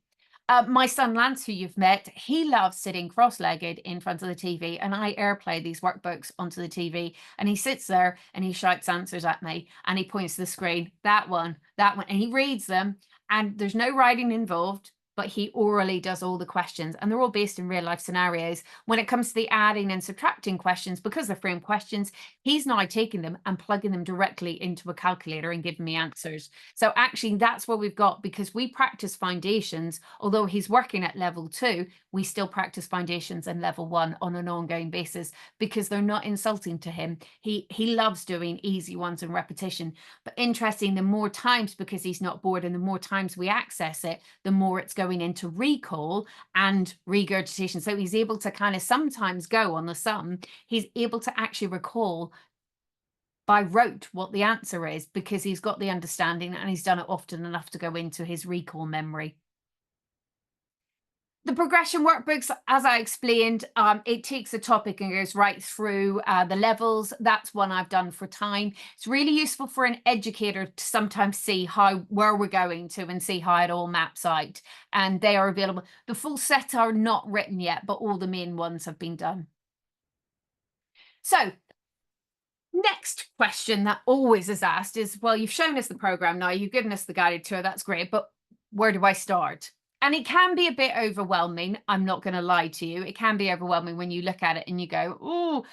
My son Lance, who you've met, he loves sitting cross-legged in front of the TV, and I airplay these workbooks onto the TV, and he sits there and he shouts answers at me, and he points to the screen, that one, and he reads them, and there's no writing involved, but he orally does all the questions, and they're all based in real life scenarios. When it comes to the adding and subtracting questions, because they're framed questions, he's now taking them and plugging them directly into a calculator and giving me answers. So actually that's what we've got, because we practice foundations. Although he's working at level 2, we still practice foundations in level 1 on an ongoing basis, because they're not insulting to him. He loves doing easy ones and repetition. But interesting, the more times, because he's not bored, and the more times we access it, the more it's going into recall and regurgitation. So he's able to kind of sometimes go on the sum. He's able to actually recall by rote what the answer is, because he's got the understanding and he's done it often enough to go into his recall memory. The progression workbooks, as I explained, it takes a topic and goes right through the levels. That's one I've done for time. It's really useful for an educator to sometimes see where we're going to, and see how it all maps out. And they are available. The full set are not written yet, but all the main ones have been done. So next question that always is asked is, well, you've shown us the program now, you've given us the guided tour, that's great, but where do I start? And it can be a bit overwhelming. I'm not going to lie to you. It can be overwhelming when you look at it and you go, oh,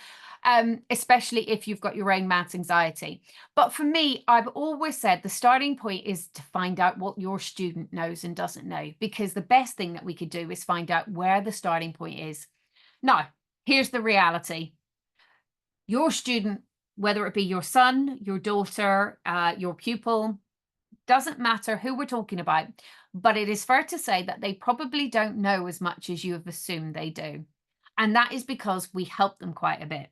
especially if you've got your own maths anxiety. But for me, I've always said the starting point is to find out what your student knows and doesn't know, because the best thing that we could do is find out where the starting point is. Now, here's the reality. Your student, whether it be your son, your daughter, your pupil, doesn't matter who we're talking about, but it is fair to say that they probably don't know as much as you have assumed they do. And that is because we help them quite a bit.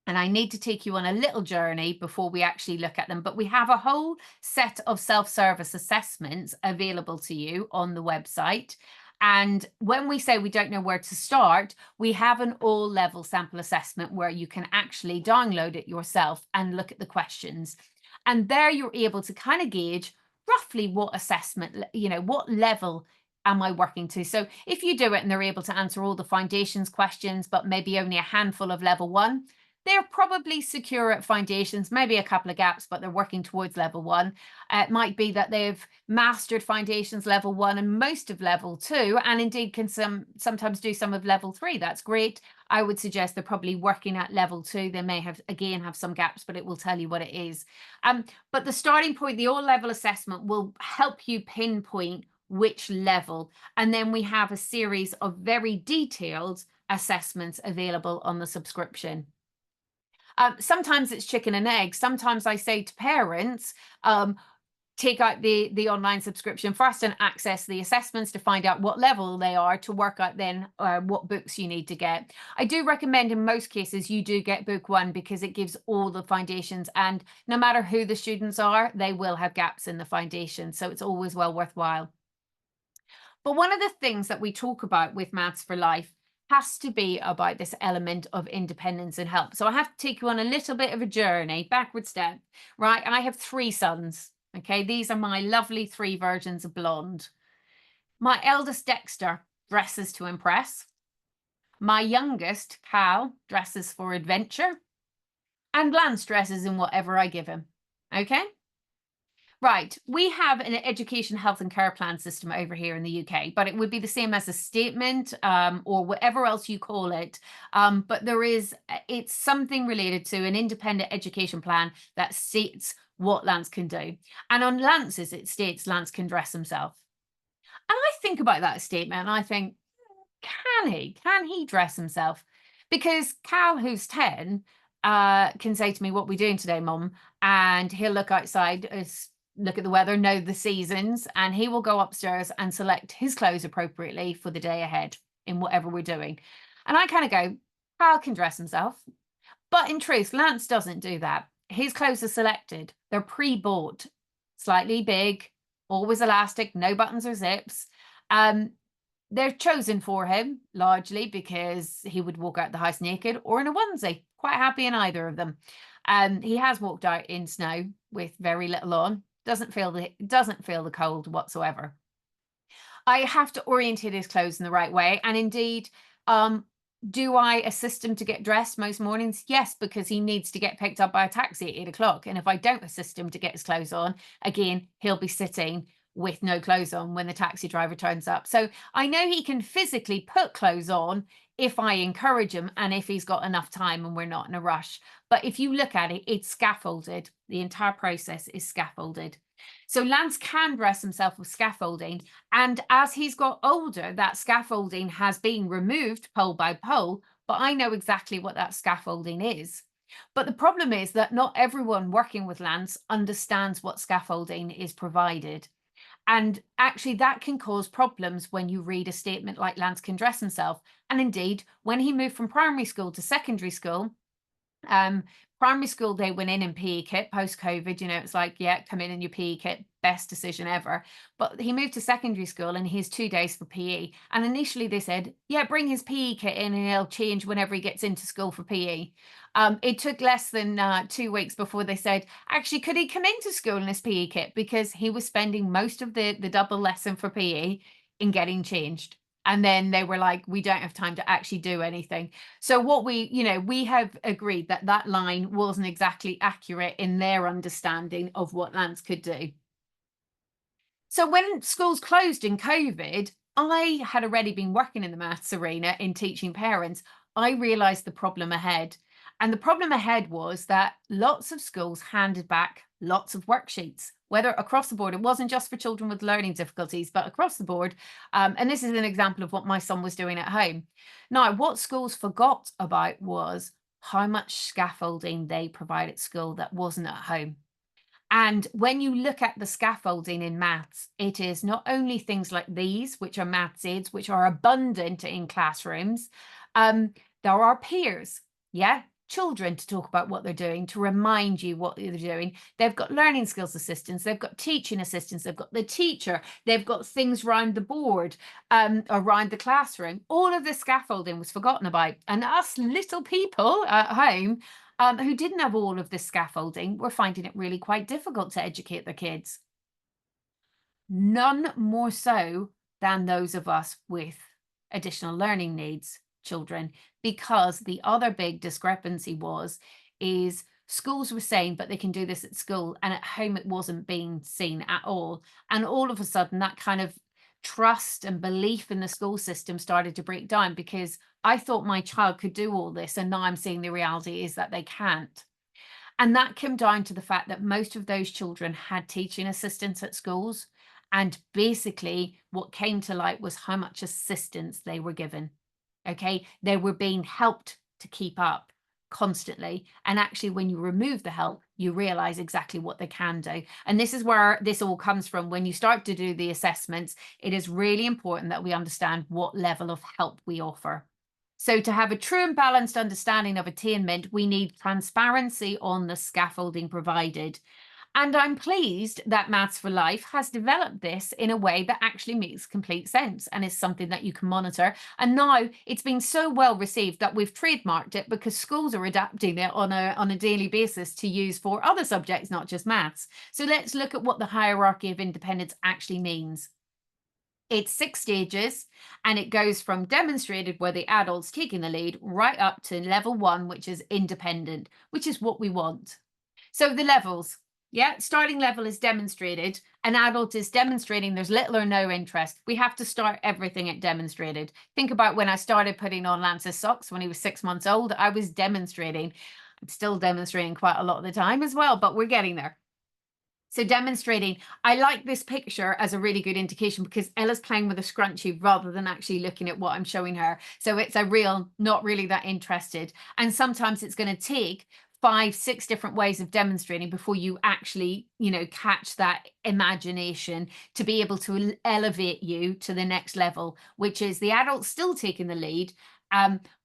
And I need to take you on a little journey before we actually look at them. But we have a whole set of self-service assessments available to you on the website. And when we say we don't know where to start, we have an all-level sample assessment where you can actually download it yourself and look at the questions. And there you're able to kind of gauge roughly what assessment, what level am I working to? So if you do it and they're able to answer all the foundations questions, but maybe only a handful of level 1, they're probably secure at foundations, maybe a couple of gaps, but they're working towards level 1. It might be that they've mastered foundations level 1 and most of level 2, and indeed can sometimes do some of level 3. That's great. I would suggest they're probably working at level 2. They may have some gaps, but it will tell you what it is. But the starting point, the all-level assessment, will help you pinpoint which level. And then we have a series of very detailed assessments available on the subscription. Sometimes it's chicken and egg. Sometimes I say to parents, take out the online subscription first and access the assessments to find out what level they are, to work out then what books you need to get. I do recommend in most cases you do get book 1, because it gives all the foundations, and no matter who the students are, they will have gaps in the foundation. So it's always well worthwhile. But one of the things that we talk about with Maths for Life has to be about this element of independence and help. So I have to take you on a little bit of a journey, backward step, right? I have 3 sons, okay? These are my lovely 3 versions of blonde. My eldest, Dexter, dresses to impress. My youngest, Cal, dresses for adventure. And Lance dresses in whatever I give him, okay? Right. We have an education, health and care plan system over here in the UK, but it would be the same as a statement or whatever else you call it. But it's something related to an independent education plan that states what Lance can do. And on Lance's, it states Lance can dress himself. And I think about that statement and I think, can he? Can he dress himself? Because Cal, who's 10, can say to me, "What we doing today, Mum?" And he'll look outside, look at the weather, know the seasons, and he will go upstairs and select his clothes appropriately for the day ahead in whatever we're doing. And I kind of go, Cal can dress himself. But in truth, Lance doesn't do that. His clothes are selected. They're pre-bought, slightly big, always elastic, no buttons or zips. They're chosen for him largely because he would walk out the house naked or in a onesie, quite happy in either of them. He has walked out in snow with very little on, doesn't feel the cold whatsoever. I have to orientate his clothes in the right way. And indeed, do I assist him to get dressed most mornings? Yes, because he needs to get picked up by a taxi at 8 o'clock. And if I don't assist him to get his clothes on, again, he'll be sitting with no clothes on when the taxi driver turns up. So I know he can physically put clothes on if I encourage him and if he's got enough time and we're not in a rush. But if you look at it, it's scaffolded. The entire process is scaffolded. So Lance can dress himself with scaffolding. And as he's got older, that scaffolding has been removed pole by pole, but I know exactly what that scaffolding is. But the problem is that not everyone working with Lance understands what scaffolding is provided. And actually, that can cause problems when you read a statement like Lance can dress himself. And indeed, when he moved from primary school to secondary school, primary school, they went in PE kit post-COVID, it's like, yeah, come in your PE kit, best decision ever. But he moved to secondary school and he's 2 days for PE. And initially they said, yeah, bring his PE kit in and he'll change whenever he gets into school for PE. It took less than 2 weeks before they said, actually, could he come into school in his PE kit? Because he was spending most of the double lesson for PE in getting changed. And then they were like, we don't have time to actually do anything. So what we have agreed that that line wasn't exactly accurate in their understanding of what Lance could do. So when schools closed in COVID, I had already been working in the maths arena in teaching parents. I realized the problem ahead. And the problem ahead was that lots of schools handed back lots of worksheets, whether across the board. It wasn't just for children with learning difficulties, but across the board. And this is an example of what my son was doing at home. Now, what schools forgot about was how much scaffolding they provide at school that wasn't at home. And when you look at the scaffolding in maths, it is not only things like these, which are maths aids, which are abundant in classrooms. There are peers, children to talk about what they're doing, to remind you what they're doing. They've got learning skills assistants, they've got teaching assistants, they've got the teacher, they've got things around the board, around the classroom. All of this scaffolding was forgotten about. And us little people at home who didn't have all of this scaffolding were finding it really quite difficult to educate their kids. None more so than those of us with additional learning needs children, because the other big discrepancy is schools were saying, but they can do this at school, and at home it wasn't being seen at all. And all of a sudden that kind of trust and belief in the school system started to break down, because I thought my child could do all this, and now I'm seeing the reality is that they can't. And that came down to the fact that most of those children had teaching assistants at schools, and basically what came to light was how much assistance they were given. Okay, they were being helped to keep up constantly. And actually, when you remove the help, you realize exactly what they can do. And this is where this all comes from. When you start to do the assessments, it is really important that we understand what level of help we offer. So to have a true and balanced understanding of attainment, we need transparency on the scaffolding provided. And I'm pleased that Maths for Life has developed this in a way that actually makes complete sense and is something that you can monitor. And now it's been so well received that we've trademarked it, because schools are adapting it on a daily basis to use for other subjects, not just maths. So let's look at what the hierarchy of independence actually means. It's 6 stages, and it goes from demonstrated, where the adult's taking the lead, right up to level 1, which is independent, which is what we want. So the levels. Yeah, starting level is demonstrated. An adult is demonstrating there's little or no interest. We have to start everything at demonstrated. Think about when I started putting on Lance's socks when he was 6 months old. I was demonstrating. I'm still demonstrating quite a lot of the time as well, but we're getting there. So demonstrating, I like this picture as a really good indication because Ella's playing with a scrunchie rather than actually looking at what I'm showing her. So it's a real, not really that interested. And sometimes it's going to take 5, 6 different ways of demonstrating before you actually, catch that imagination to be able to elevate you to the next level, which is the adult still taking the lead,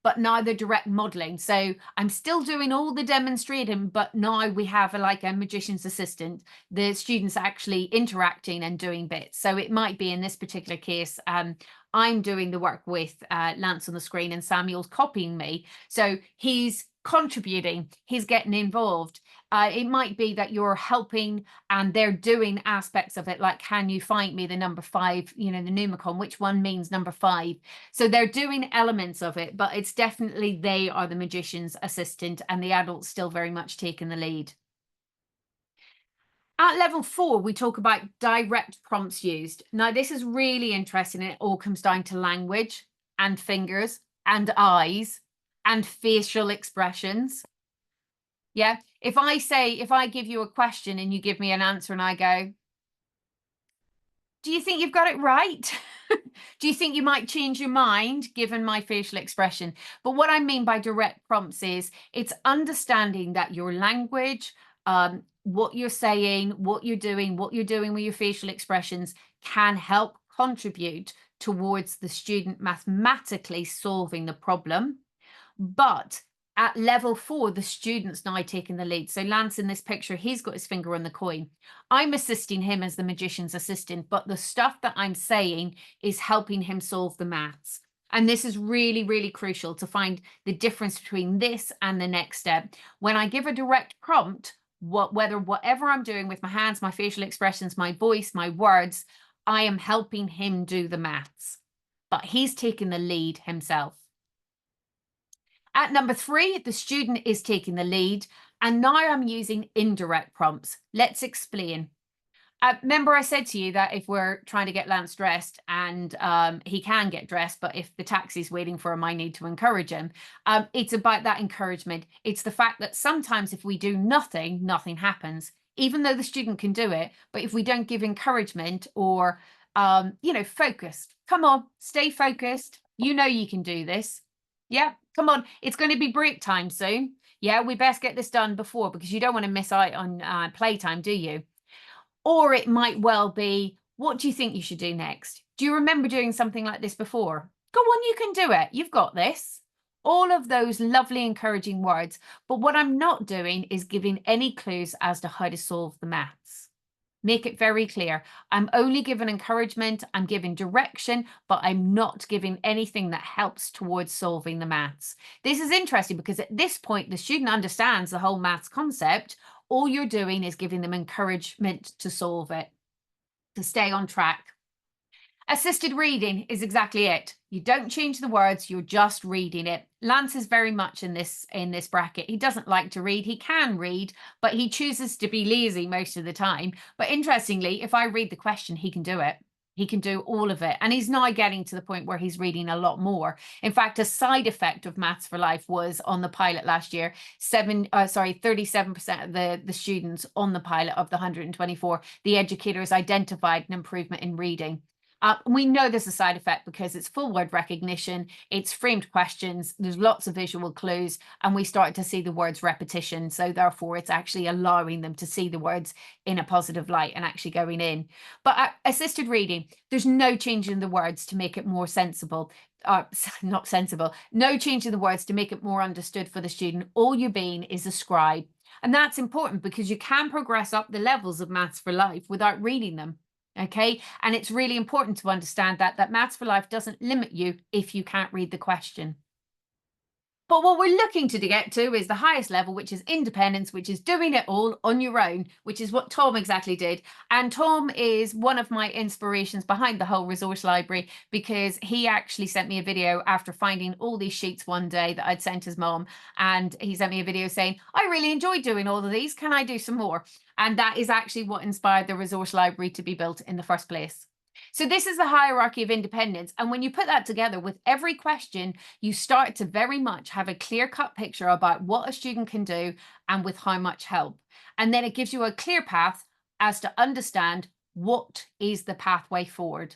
but now the direct modeling. So I'm still doing all the demonstrating, but now we have like a magician's assistant, the students actually interacting and doing bits. So it might be in this particular case, I'm doing the work with Lance on the screen and Samuel's copying me. So he's contributing, he's getting involved. It might be that you're helping and they're doing aspects of it, like, can you find me the number 5, the Numicon, which one means number 5? So they're doing elements of it, but it's definitely they are the magician's assistant and the adult's still very much taking the lead. At level 4, we talk about direct prompts used. Now, this is really interesting. It all comes down to language and fingers and eyes and facial expressions. Yeah. If I give you a question and you give me an answer and I go, do you think you've got it right? Do you think you might change your mind given my facial expression? But what I mean by direct prompts is it's understanding that your language, what you're saying, what you're doing with your facial expressions can help contribute towards the student mathematically solving the problem. But at level 4, the student's now taking the lead. So Lance in this picture, he's got his finger on the coin. I'm assisting him as the magician's assistant, but the stuff that I'm saying is helping him solve the maths. And this is really, really crucial to find the difference between this and the next step. When I give a direct prompt, whatever I'm doing with my hands, my facial expressions, my voice, my words, I am helping him do the maths, but he's taking the lead himself. At number 3, the student is taking the lead, and now I'm using indirect prompts. Let's explain. Remember I said to you that if we're trying to get Lance dressed and he can get dressed, but if the taxi's waiting for him, I need to encourage him. It's about that encouragement. It's the fact that sometimes if we do nothing, nothing happens, even though the student can do it. But if we don't give encouragement or, focused, come on, stay focused. You know you can do this. Yeah, come on. It's going to be break time soon. Yeah, we best get this done before because you don't want to miss out on playtime, do you? Or it might well be, what do you think you should do next? Do you remember doing something like this before? Go on, you can do it. You've got this. All of those lovely, encouraging words. But what I'm not doing is giving any clues as to how to solve the maths. Make it very clear. I'm only giving encouragement, I'm giving direction, but I'm not giving anything that helps towards solving the maths. This is interesting because at this point, the student understands the whole maths concept. All you're doing is giving them encouragement to solve it, to stay on track. Assisted reading is exactly it. You don't change the words, you're just reading it. Lance is very much in this bracket. He doesn't like to read. He can read, but he chooses to be lazy most of the time. But interestingly, if I read the question, he can do it. He can do all of it. And he's now getting to the point where he's reading a lot more. In fact, a side effect of Maths for Life was on the pilot last year, 37% of the students on the pilot of the 124, the educators identified an improvement in reading. We know there's a side effect because it's full word recognition, it's framed questions, there's lots of visual clues, and we start to see the words repetition. So therefore, it's actually allowing them to see the words in a positive light and actually going in. But assisted reading, there's no change in the words to make it more sensible. Not sensible, no change in the words to make it more understood for the student. All you're being is a scribe. And that's important because you can progress up the levels of Maths for Life without reading them. Okay, and it's really important to understand that Maths for Life doesn't limit you if you can't read the question. But what we're looking to get to is the highest level, which is independence, which is doing it all on your own, which is what Tom exactly did. And Tom is one of my inspirations behind the whole resource library, because he actually sent me a video after finding all these sheets one day that I'd sent his mom. And he sent me a video saying, I really enjoyed doing all of these. Can I do some more? And that is actually what inspired the resource library to be built in the first place. So this is the hierarchy of independence. And when you put that together with every question, you start to very much have a clear-cut picture about what a student can do and with how much help. And then it gives you a clear path as to understand what is the pathway forward.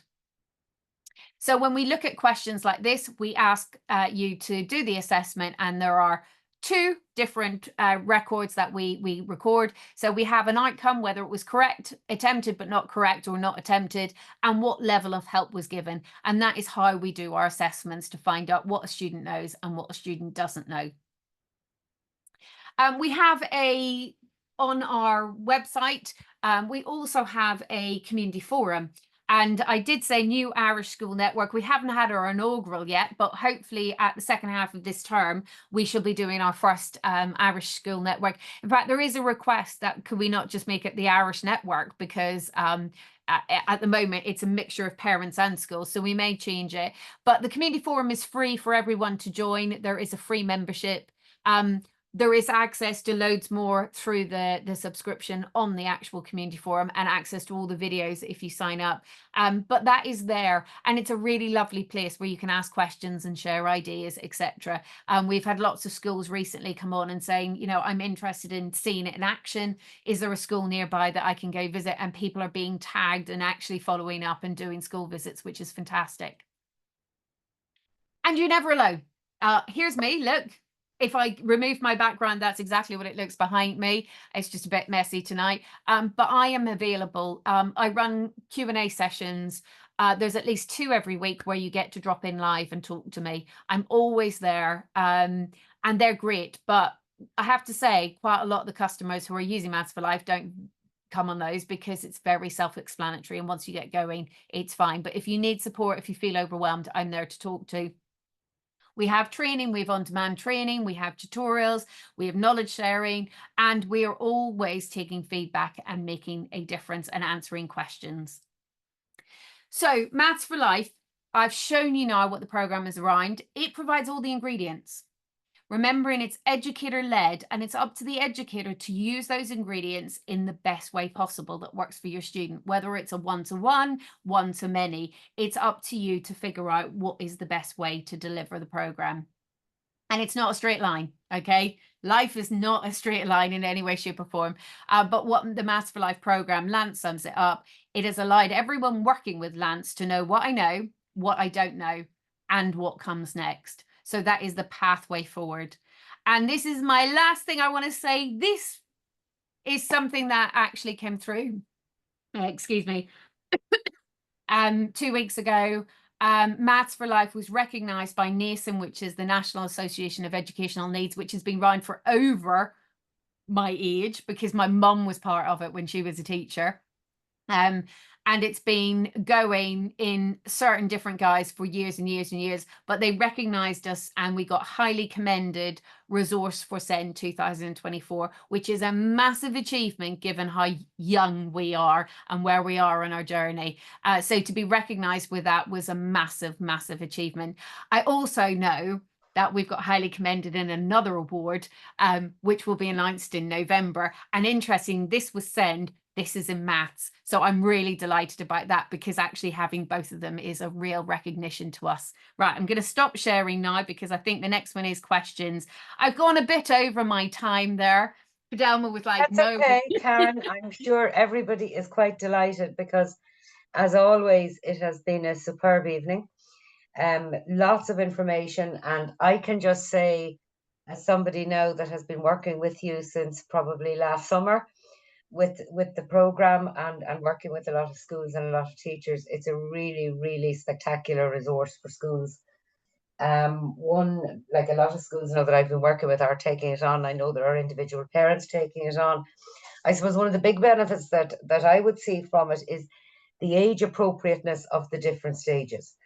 So when we look at questions like this, we ask you to do the assessment, and there are 2 different records that we record. So we have an outcome, whether it was correct, attempted but not correct, or not attempted, and what level of help was given. And that is how we do our assessments, to find out what a student knows and what a student doesn't know. We have on our website, we also have a community forum. And I did say New Irish School Network. We haven't had our inaugural yet, but hopefully at the second half of this term, we shall be doing our first Irish School Network. In fact, there is a request that could we not just make it the Irish Network, because at the moment it's a mixture of parents and schools, so we may change it. But the community forum is free for everyone to join. There is a free membership. There is access to loads more through the subscription on the actual community forum, and access to all the videos if you sign up. But that is there, and it's a really lovely place where you can ask questions and share ideas, etc. We've had lots of schools recently come on and saying, you know, I'm interested in seeing it in action. Is there a school nearby that I can go visit? And people are being tagged and actually following up and doing school visits, which is fantastic. And you're never alone. Here's me, look. If I remove my background, that's exactly what it looks behind me. It's just a bit messy tonight, but I am available. I run Q&A sessions. There's at least 2 every week where you get to drop in live and talk to me. I'm always there, and they're great. But I have to say, quite a lot of the customers who are using Maths for Life don't come on those, because it's very self-explanatory, and once you get going, it's fine. But if you need support, if you feel overwhelmed, I'm there to talk to. We have training, we have on-demand training, we have tutorials, we have knowledge sharing, and we are always taking feedback and making a difference and answering questions. So Maths for Life, I've shown you now what the program is around. It provides all the ingredients. Remembering it's educator-led, and it's up to the educator to use those ingredients in the best way possible that works for your student. Whether it's a one-to-one, one-to-many, it's up to you to figure out what is the best way to deliver the program. And it's not a straight line, okay? Life is not a straight line in any way, shape or form. But what the Maths for Life program, Lance sums it up. It has allowed everyone working with Lance to know what I know, what I don't know, and what comes next. So that is the pathway forward. And this is my last thing I want to say. This is something that actually came through, excuse me, 2 weeks ago. Maths for Life was recognised by NAESM, which is the National Association of Educational Needs, which has been around for over my age, because my mum was part of it when she was a teacher. And it's been going in certain different guise for years and years and years, but they recognised us and we got highly commended Resource for SEND 2024, which is a massive achievement given how young we are and where we are on our journey. So to be recognised with that was a massive, massive achievement. I also know that we've got highly commended in another award, which will be announced in November. And interesting, this was SEND. This is in maths. So I'm really delighted about that, because actually having both of them is a real recognition to us. Right, I'm going to stop sharing now, because I think the next one is questions. I've gone a bit over my time there. Fidelma was like, that's no. Okay, Karen, I'm sure everybody is quite delighted, because as always, it has been a superb evening. Lots of information, and I can just say, as somebody now that has been working with you since probably last summer, with the program and working with a lot of schools and a lot of teachers, it's a really, really spectacular resource for schools. One, like a lot of schools now that I've been working with are taking it on. I know there are individual parents taking it on. I suppose one of the big benefits that I would see from it is the age appropriateness of the different stages,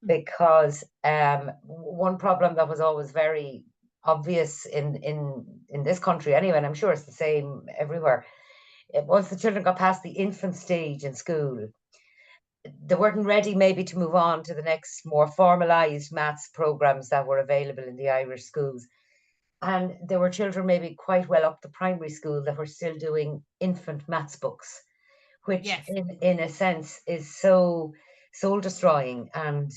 because one problem that was always very obvious in this country anyway, and I'm sure it's the same everywhere. Once the children got past the infant stage in school, they weren't ready maybe to move on to the next more formalized maths programs that were available in the Irish schools. And there were children maybe quite well up the primary school that were still doing infant maths books, which Yes. in a sense is so soul destroying and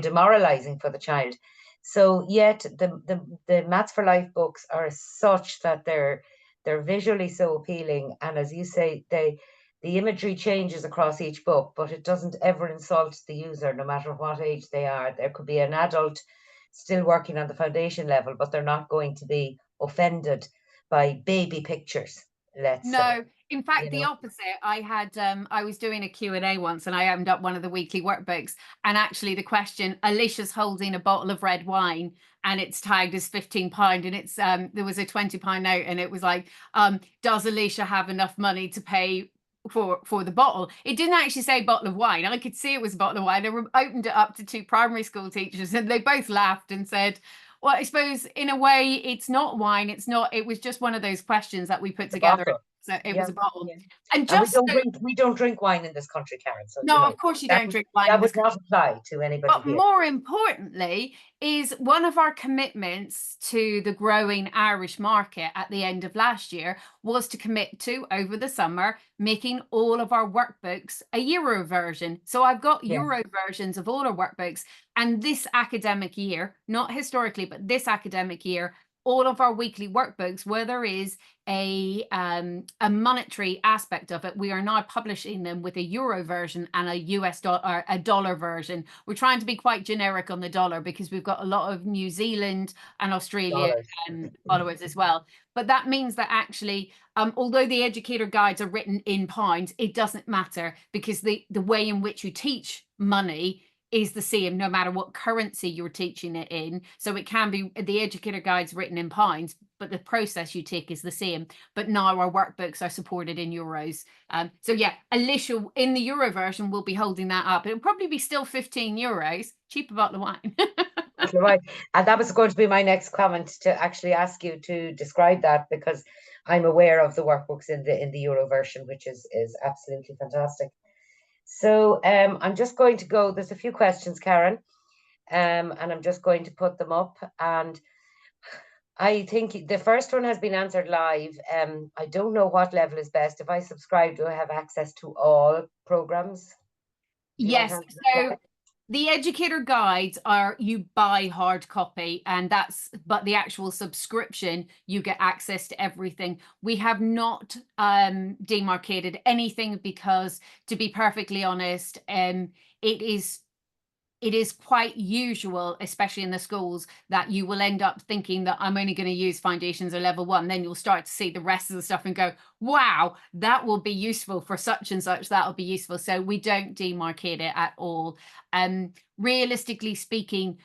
demoralizing for the child. So yet the Maths for Life books are such that they're visually so appealing, and as you say, the imagery changes across each book, but it doesn't ever insult the user, no matter what age they are. There could be an adult still working on the foundation level, but they're not going to be offended by baby pictures, let's say. No, in fact, the opposite. I was doing a Q&A once, and I opened up one of the weekly workbooks, and actually the question, Alicia's holding a bottle of red wine and it's tagged as £15, and it's there was a £20 note, and it was like, does Alicia have enough money to pay for the bottle? It didn't actually say bottle of wine. I could see it was a bottle of wine. I opened it up to 2 primary school teachers, and they both laughed and said, well, I suppose in a way it's not wine. It was just one of those questions that we put together. So it was a bottle. Yeah. And just we don't drink wine in this country, Karen. So no, of course you don't drink wine. That would not apply to anybody but here. More importantly, is one of our commitments to the growing Irish market at the end of last year was to commit to, over the summer, making all of our workbooks a Euro version. So I've got Euro versions of all our workbooks. And this academic year, not historically, but this academic year, all of our weekly workbooks, where there is a monetary aspect of it, we are now publishing them with a Euro version and a US dollar, or a dollar version. We're trying to be quite generic on the dollar because we've got a lot of New Zealand and Australia followers as well. But that means that actually, although the educator guides are written in pounds, it doesn't matter, because the way in which you teach money is the same no matter what currency you're teaching it in. So it can be the educator guides written in pounds, but the process you take is the same. But now our workbooks are supported in euros. So yeah, Alicia in the Euro version will be holding that up. It'll probably be still €15, cheaper bottle of wine. Right. And that was going to be my next comment, to actually ask you to describe that, because I'm aware of the workbooks in the Euro version, which is absolutely fantastic. So I'm just going to go, there's a few questions, Karen, and I'm just going to put them up. And I think the first one has been answered live. I don't know what level is best. If I subscribe, do I have access to all programs? Yes. So the educator guides are, you buy hard copy, and but the actual subscription, you get access to everything. We have not demarcated anything because, to be perfectly honest, it is quite usual, especially in the schools, that you will end up thinking that I'm only going to use foundations or level 1. Then you'll start to see the rest of the stuff and go, wow, that will be useful for such and such. That'll be useful. So we don't demarcate it at all. Realistically speaking,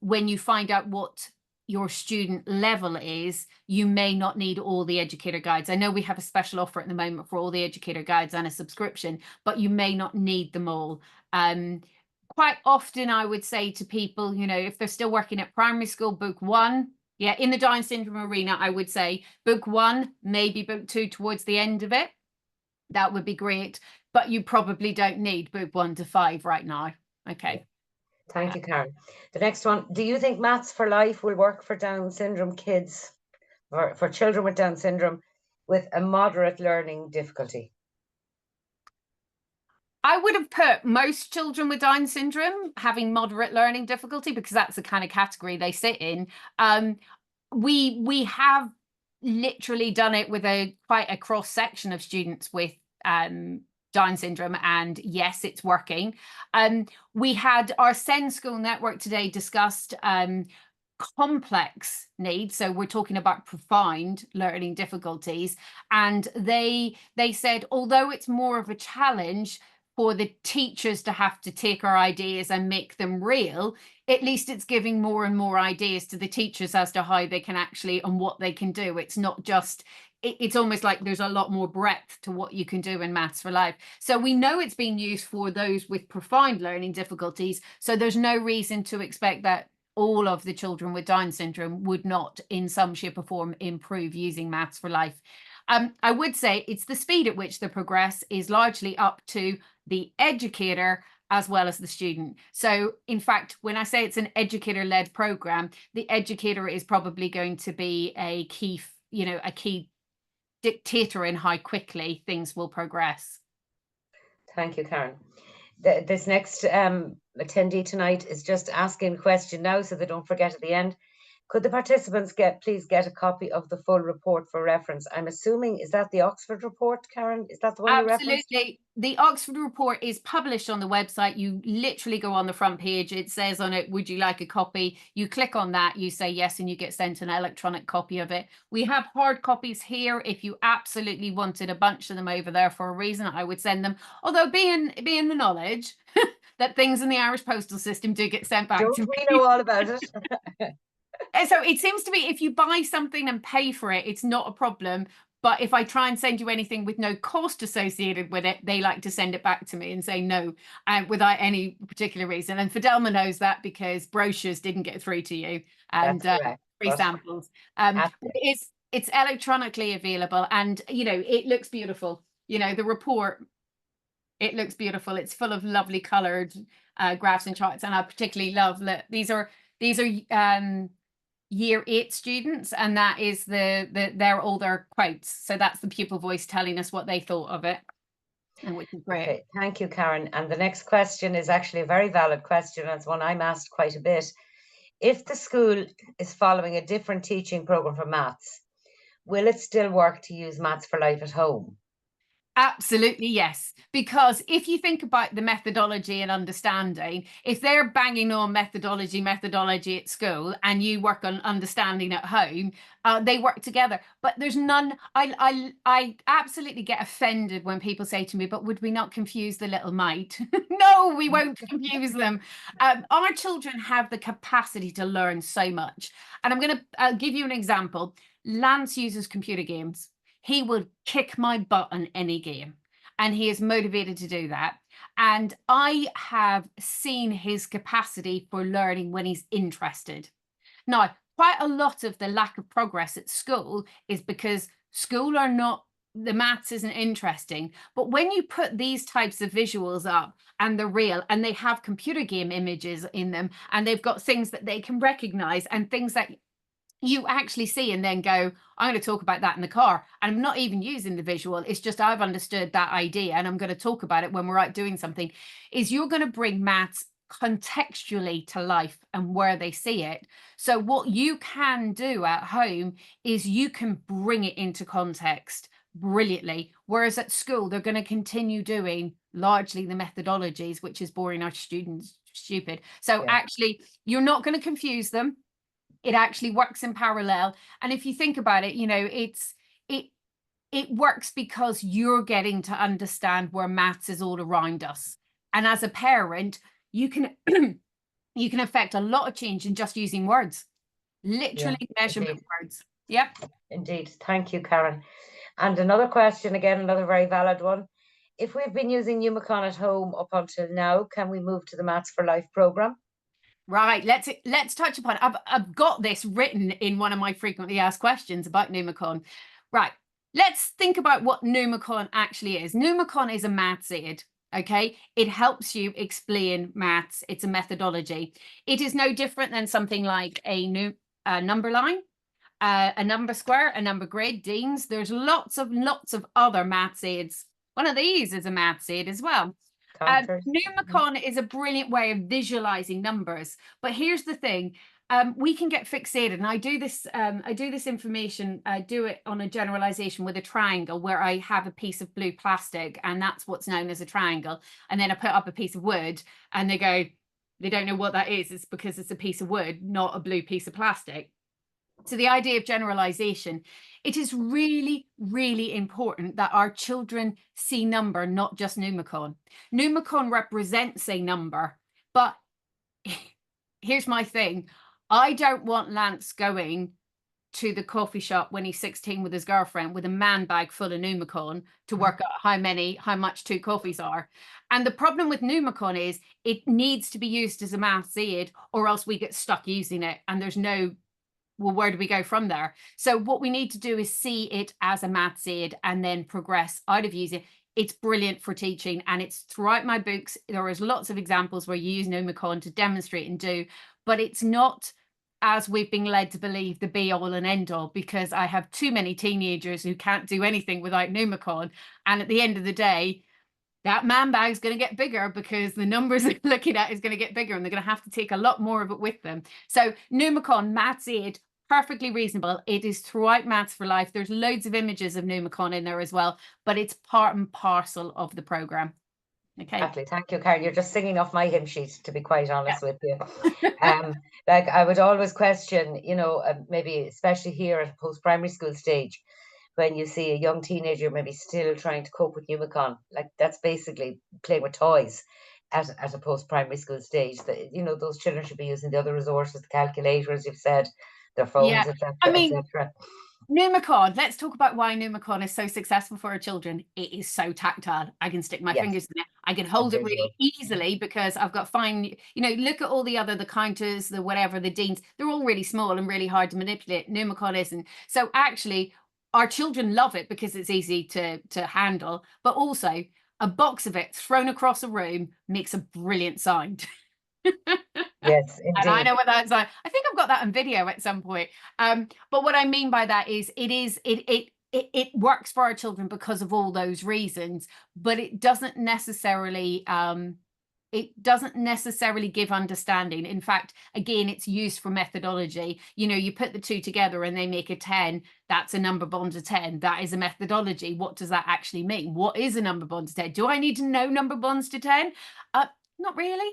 when you find out what your student level is, you may not need all the educator guides. I know we have a special offer at the moment for all the educator guides and a subscription, but you may not need them all. Quite often I would say to people, if they're still working at primary school, book 1. Yeah, in the Down syndrome arena, I would say book 1, maybe book 2 towards the end of it. That would be great, but you probably don't need book 1 to 5 right now. Okay. Thank you, Karen. The next one, do you think Maths for Life will work for Down syndrome kids, or for children with Down syndrome with a moderate learning difficulty? I would have put most children with Down syndrome having moderate learning difficulty, because that's the kind of category they sit in. We have literally done it with quite a cross section of students with Down syndrome, and yes, it's working. We had our SEND School Network today discussed complex needs, so we're talking about profound learning difficulties, and they said, although it's more of a challenge for the teachers to have to take our ideas and make them real, at least it's giving more and more ideas to the teachers as to how they can actually, and what they can do. It's not just, it's almost like there's a lot more breadth to what you can do in Maths for Life. So we know it's being used for those with profound learning difficulties. So there's no reason to expect that all of the children with Down syndrome would not in some shape or form improve using Maths for Life. I would say it's the speed at which they progress is largely up to the educator as well as the student. So in fact, when I say it's an educator-led program, the educator is probably going to be a key, a key dictator in how quickly things will progress. Thank you, Karen. This next attendee tonight is just asking a question now, so they don't forget at the end. Could the participants please get a copy of the full report for reference? I'm assuming, is that the Oxford report, Karen? Is that the one you referenced? Absolutely. The Oxford report is published on the website. You literally go on the front page. It says on it, would you like a copy? You click on that, you say yes, and you get sent an electronic copy of it. We have hard copies here. If you absolutely wanted a bunch of them over there for a reason, I would send them. Although being the knowledge that things in the Irish postal system do get sent back to me. We know all about it. And so it seems to be if you buy something and pay for it, it's not a problem. But if I try and send you anything with no cost associated with it, they like to send it back to me and say no, without any particular reason. And Fidelma knows that because brochures didn't get through to you and free samples. It's electronically available, and it looks beautiful. The report, it looks beautiful. It's full of lovely coloured graphs and charts, and I particularly love that these are Year 8 students, and that is they're all their quotes. So that's the pupil voice telling us what they thought of it, and which is great. Okay, thank you, Karen. And the next question is actually a very valid question. It's one I'm asked quite a bit. If the school is following a different teaching program for maths, will it still work to use Maths for Life at home? Absolutely, yes. Because if you think about the methodology and understanding, if they're banging on methodology at school and you work on understanding at home, they work together. But there's none. I absolutely get offended when people say to me, but would we not confuse the little mite? No, we won't confuse them. Our children have the capacity to learn so much. And I'm going to give you an example. Lance uses computer games. He would kick my butt on any game, and he is motivated to do that. And I have seen his capacity for learning when he's interested. Now, quite a lot of the lack of progress at school is because the maths isn't interesting. But when you put these types of visuals up and they're real and they have computer game images in them, and they've got things that they can recognize and things that you actually see and then go, I'm going to talk about that in the car. And I'm not even using the visual. It's just I've understood that idea and I'm going to talk about it when we're out doing something. Is you're going to bring maths contextually to life and where they see it. So what you can do at home is you can bring it into context brilliantly. Whereas at school, they're going to continue doing largely the methodologies, which is boring our students stupid. So actually, you're not going to confuse them. It actually works in parallel. And if you think about it, it works because you're getting to understand where maths is all around us. And as a parent, you can you can affect a lot of change in just using words, literally measurement words. Yep. Indeed. Thank you, Karen. And another question, again, another very valid one. If we've been using Numicon at home up until now, can we move to the Maths for Life program? Right, let's touch upon it. I've got this written in one of my frequently asked questions about Numicon. Right, let's think about what Numicon actually is. Numicon is a maths aid, okay? It helps you explain maths. It's a methodology. It is no different than something like a number line, a number square, a number grid, Dean's. There's lots of other maths aids. One of these is a maths aid as well. Numicon is a brilliant way of visualizing numbers, but here's the thing: we can get fixated, and I do this information. I do it on a generalization with a triangle, where I have a piece of blue plastic, and that's what's known as a triangle. And then I put up a piece of wood, and they don't know what that is. It's because it's a piece of wood, not a blue piece of plastic. So the idea of generalization, it is really, really important that our children see number, not just Numicon. Numicon represents a number, but here's my thing. I don't want Lance going to the coffee shop when he's 16 with his girlfriend with a man bag full of Numicon to work out how much 2 coffees are. And the problem with Numicon is it needs to be used as a maths aid, or else we get stuck using it and there's no, well, where do we go from there? So what we need to do is see it as a maths aid and then progress out of using it. It's brilliant for teaching, and it's throughout my books. There is lots of examples where you use Numicon to demonstrate and do, but it's not, as we've been led to believe, the be all and end all, because I have too many teenagers who can't do anything without Numicon. And at the end of the day, that man bag is going to get bigger because the numbers they're looking at is going to get bigger, and they're going to have to take a lot more of it with them. So Numicon, maths aid, perfectly reasonable. It is throughout Maths for Life. There's loads of images of Numicon in there as well, but it's part and parcel of the program. Okay. Exactly. Thank you, Karen. You're just singing off my hymn sheet, to be quite honest with you. Like, I would always question, you know, maybe especially here at a post-primary school stage, when you see a young teenager maybe still trying to cope with Numicon, like that's basically playing with toys at a post-primary school stage. That, you know, those children should be using the other resources, the calculators, you've said, their phones, etc. I mean, Numicon, let's talk about why Numicon is so successful for our children. It is so tactile. I can stick my fingers in it. I can hold it really easily because I've got fine, you know, look at all the counters, the whatever, the deans, they're all really small and really hard to manipulate. Numicon isn't. So actually, our children love it because it's easy to handle, but also a box of it thrown across a room makes a brilliant sound. Yes, indeed. And I know what that's like. I think I've got that on video at some point. But what I mean by that is it works for our children because of all those reasons, but it doesn't necessarily give understanding. In fact, again, it's used for methodology. You know, you put the two together and they make a 10. That's a number bond to 10. That is a methodology. What does that actually mean? What is a number bond to 10? Do I need to know number bonds to 10? Not really.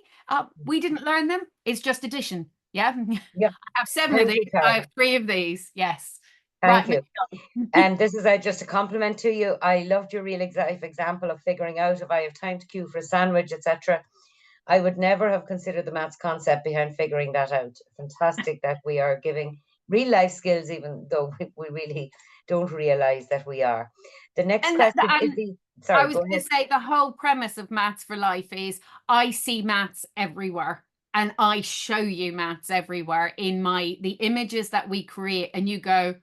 We didn't learn them. It's just addition. Yeah. Yeah. I have 7 of these. I have 3 of these. Yes. Thank you. And this is just a compliment to you. I loved your real life example of figuring out if I have time to queue for a sandwich, etc. I would never have considered the maths concept behind figuring that out. Fantastic that we are giving real life skills, even though we really don't realize that we are. The next question is the... Sorry, I was going to say the whole premise of Maths for Life is I see maths everywhere and I show you maths everywhere in the images that we create, and you go,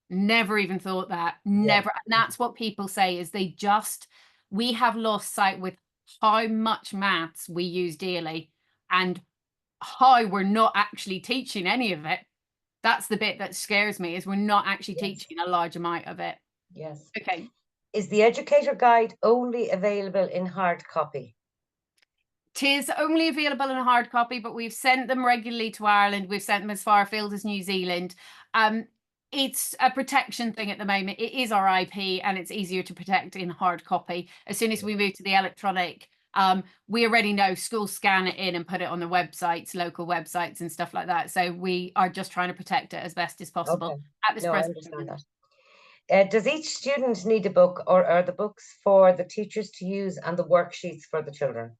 never even thought that, never. And that's what people say is we have lost sight with how much maths we use daily and how we're not actually teaching any of it. That's the bit that scares me, is we're not actually teaching a large amount of it. Yes. Okay. Is the Educator Guide only available in hard copy? It is only available in a hard copy, but we've sent them regularly to Ireland. We've sent them as far afield as New Zealand. It's a protection thing at the moment. It is our IP and it's easier to protect in hard copy. As soon as we move to the electronic, we already know schools scan it in and put it on their websites, local websites and stuff like that. So we are just trying to protect it as best as possible at this present moment. Does each student need a book, or are the books for the teachers to use and the worksheets for the children?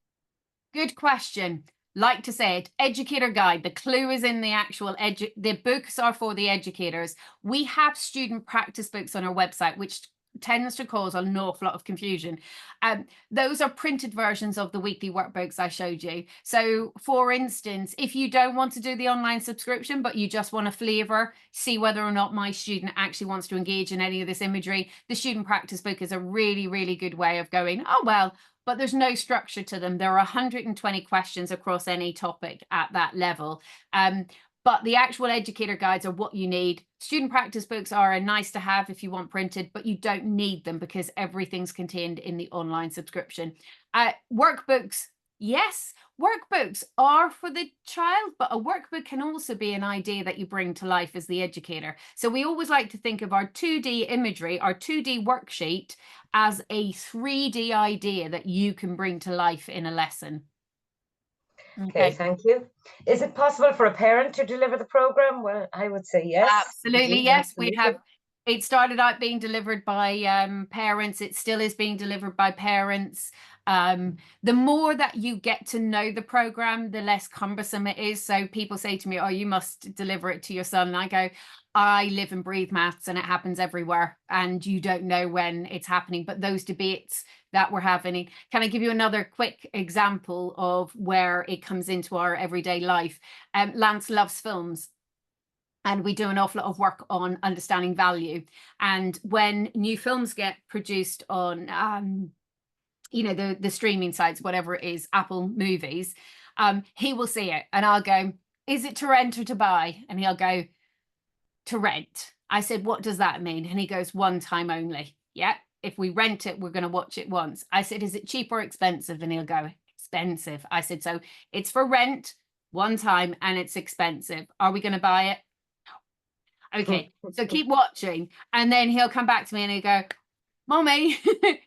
Good question. Like to say it, Educator Guide, the clue is in the actual the books are for the educators. We have student practice books on our website, which tends to cause an awful lot of confusion. Those are printed versions of the weekly workbooks I showed you. So for instance, if you don't want to do the online subscription, but you just want a flavor, see whether or not my student actually wants to engage in any of this imagery, the student practice book is a really, really good way of going, oh, well, but there's no structure to them. There are 120 questions across any topic at that level. But the actual educator guides are what you need. Student practice books are a nice to have if you want printed, but you don't need them because everything's contained in the online subscription. Workbooks, yes, workbooks are for the child, but a workbook can also be an idea that you bring to life as the educator. So we always like to think of our 2D imagery, our 2D worksheet, as a 3D idea that you can bring to life in a lesson. Okay, thank you. Is it possible for a parent to deliver the program? Well, I would say yes. Absolutely, yes. Absolutely. It started out being delivered by parents. It still is being delivered by parents. The more that you get to know the program, the less cumbersome it is. So people say to me, "Oh, you must deliver it to your son." And I go, "I live and breathe maths, and it happens everywhere, and you don't know when it's happening." But those debates that we're having, can I give you another quick example of where it comes into our everyday life? Lance loves films, and we do an awful lot of work on understanding value. And when new films get produced on the streaming sites, whatever it is, Apple Movies, he will see it and I'll go, "Is it to rent or to buy?" And he'll go, "To rent." I said, "What does that mean?" And he goes, "One time only." Yeah, if we rent it, we're going to watch it once. I said, "Is it cheap or expensive?" And he'll go, "Expensive." I said, "So it's for rent one time and it's expensive. Are we going to buy it?" Okay, so keep watching. And then he'll come back to me and he'll go, "Mommy,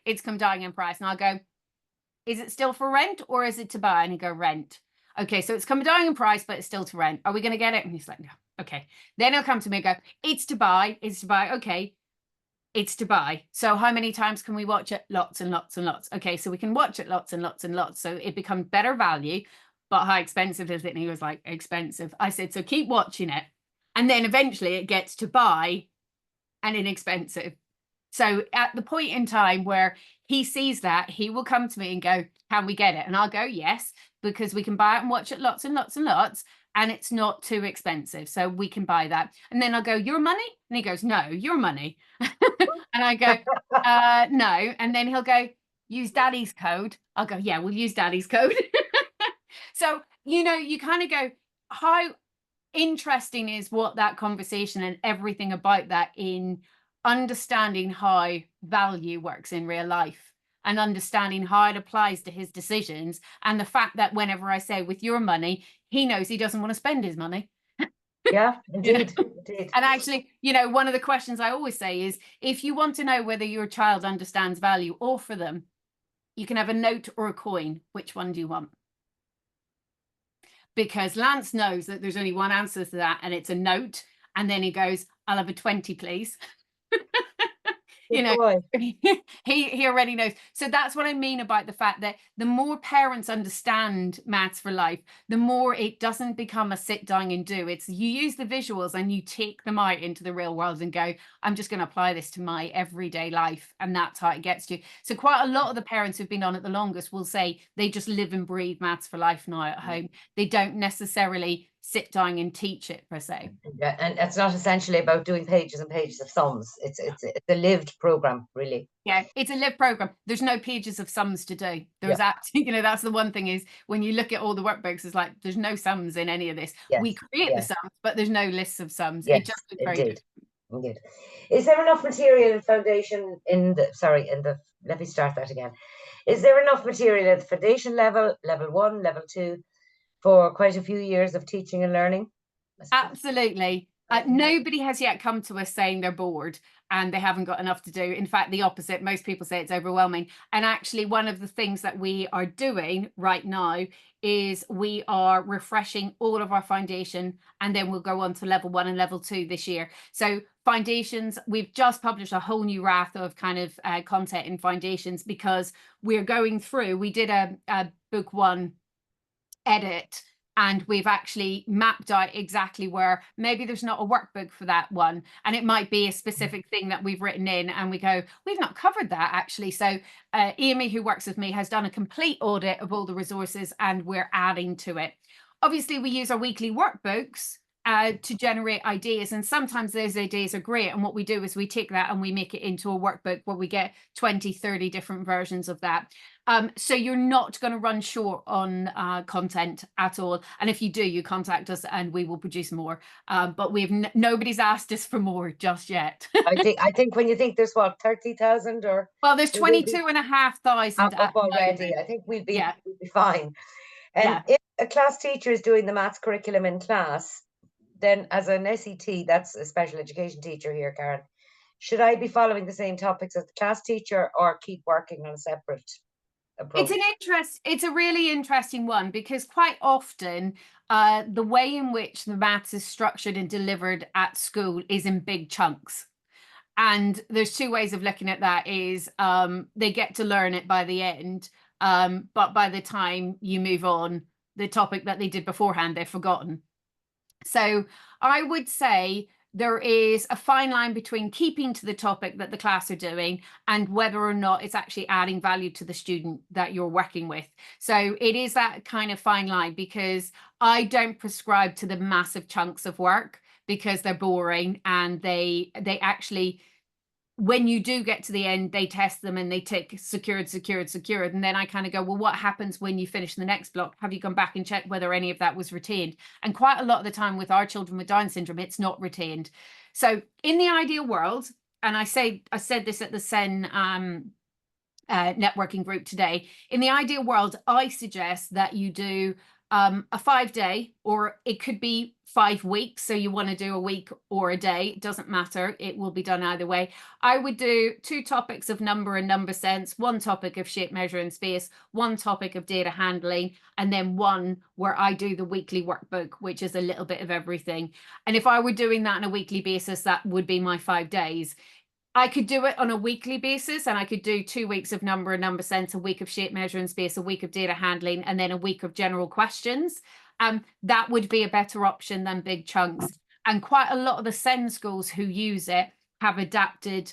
it's come down in price." And I'll go, "Is it still for rent or is it to buy?" And he'll go, "Rent." Okay, so it's come down in price, but it's still to rent. Are we going to get it? And he's like, "No." Okay. Then he'll come to me and go, "It's to buy. It's to buy." Okay, it's to buy. So how many times can we watch it? Lots and lots and lots. Okay, so we can watch it lots and lots and lots. So it becomes better value. But how expensive is it? And he was like, "Expensive." I said, "So keep watching it." And then eventually it gets to buy and inexpensive. So at the point in time where he sees that, he will come to me and go, "Can we get it?" And I'll go, "Yes, because we can buy it and watch it lots and lots and lots, and it's not too expensive. So we can buy that." And then I'll go, "Your money?" And he goes, "No, your money." And I go, "No." And then he'll go, "Use daddy's code." I'll go, "Yeah, we'll use daddy's code." So, you kind of go, how interesting is what that conversation and everything about that in understanding how value works in real life and understanding how it applies to his decisions, and the fact that whenever I say "with your money," he knows he doesn't want to spend his money. Yeah, You know? indeed. And actually, one of the questions I always say is, if you want to know whether your child understands value or for them, you can have a note or a coin. Which one do you want? Because Lance knows that there's only one answer to that, and it's a note. And then he goes, "I'll have a 20, please." Good you know boy. he already knows. So that's what I mean about the fact that the more parents understand maths for life, the more it doesn't become a sit down and do. It's you use the visuals and you take them out into the real world and go, "I'm just going to apply this to my everyday life," and that's how it gets to you. So quite a lot of the parents who've been on it the longest will say they just live and breathe maths for life now at home. They don't necessarily sit down and teach it per se. Yeah, and it's not essentially about doing pages and pages of sums. It's a lived program, really. Yeah, it's a live program. There's no pages of sums to do. There's Yeah, actually, that's the one thing is when you look at all the workbooks, it's like there's no sums in any of this. yes, We create the yes, sums, but there's no lists of sums. It yes, just looks very indeed, different. indeed. Is there enough material in foundation let me start that again. Is there enough material at the foundation level, level 1, level 2, for quite a few years of teaching and learning? Absolutely. Nobody has yet come to us saying they're bored and they haven't got enough to do. In fact, the opposite. Most people say it's overwhelming. And actually, one of the things that we are doing right now is we are refreshing all of our foundation, and then we'll go on to level 1 and level 2 this year. So foundations, we've just published a whole new wrath of kind of content in foundations, because we're going through, we did a book 1 edit, and we've actually mapped out exactly where maybe there's not a workbook for that one, and it might be a specific thing that we've written in, and we go, "We've not covered that actually." So Amy, who works with me, has done a complete audit of all the resources, and we're adding to it. Obviously, we use our weekly workbooks to generate ideas, and sometimes those ideas are great, and what we do is we take that and we make it into a workbook where we get 20, 30 different versions of that. So you're not going to run short on content at all, and if you do, you contact us and we will produce more, but nobody's asked us for more just yet. I think when you think there's what, 30,000 or Well, there's we will be 22,500 up at the already. moment. I think we'll be Yeah, fine. And yeah. if a class teacher is doing the maths curriculum in class, then as an SET, that's a special education teacher here, Karen, should I be following the same topics as the class teacher or keep working on a separate approach? It's a really interesting one, because quite often the way in which the maths is structured and delivered at school is in big chunks. And there's two ways of looking at that is they get to learn it by the end, but by the time you move on, the topic that they did beforehand, they've forgotten. So I would say there is a fine line between keeping to the topic that the class are doing and whether or not it's actually adding value to the student that you're working with. So it is that kind of fine line, because I don't prescribe to the massive chunks of work because they're boring, and they actually, when you do get to the end, they test them and they tick secured, secured, secured. And then I kind of go, well, what happens when you finish the next block? Have you gone back and checked whether any of that was retained? And quite a lot of the time with our children with Down syndrome, it's not retained. So in the ideal world, and I said this at the SEN networking group today, in the ideal world, I suggest that you do a 5-day, or it could be 5 weeks. So you want to do a week or a day, it doesn't matter. It will be done either way. I would do 2 topics of number and number sense, 1 topic of shape, measure and space, 1 topic of data handling, and then 1 where I do the weekly workbook, which is a little bit of everything. And if I were doing that on a weekly basis, that would be my 5 days. I could do it on a weekly basis, and I could do 2 weeks of number and number sense, a week of shape, measure and space, a week of data handling, and then a week of general questions. That would be a better option than big chunks. And quite a lot of the SEN schools who use it have adapted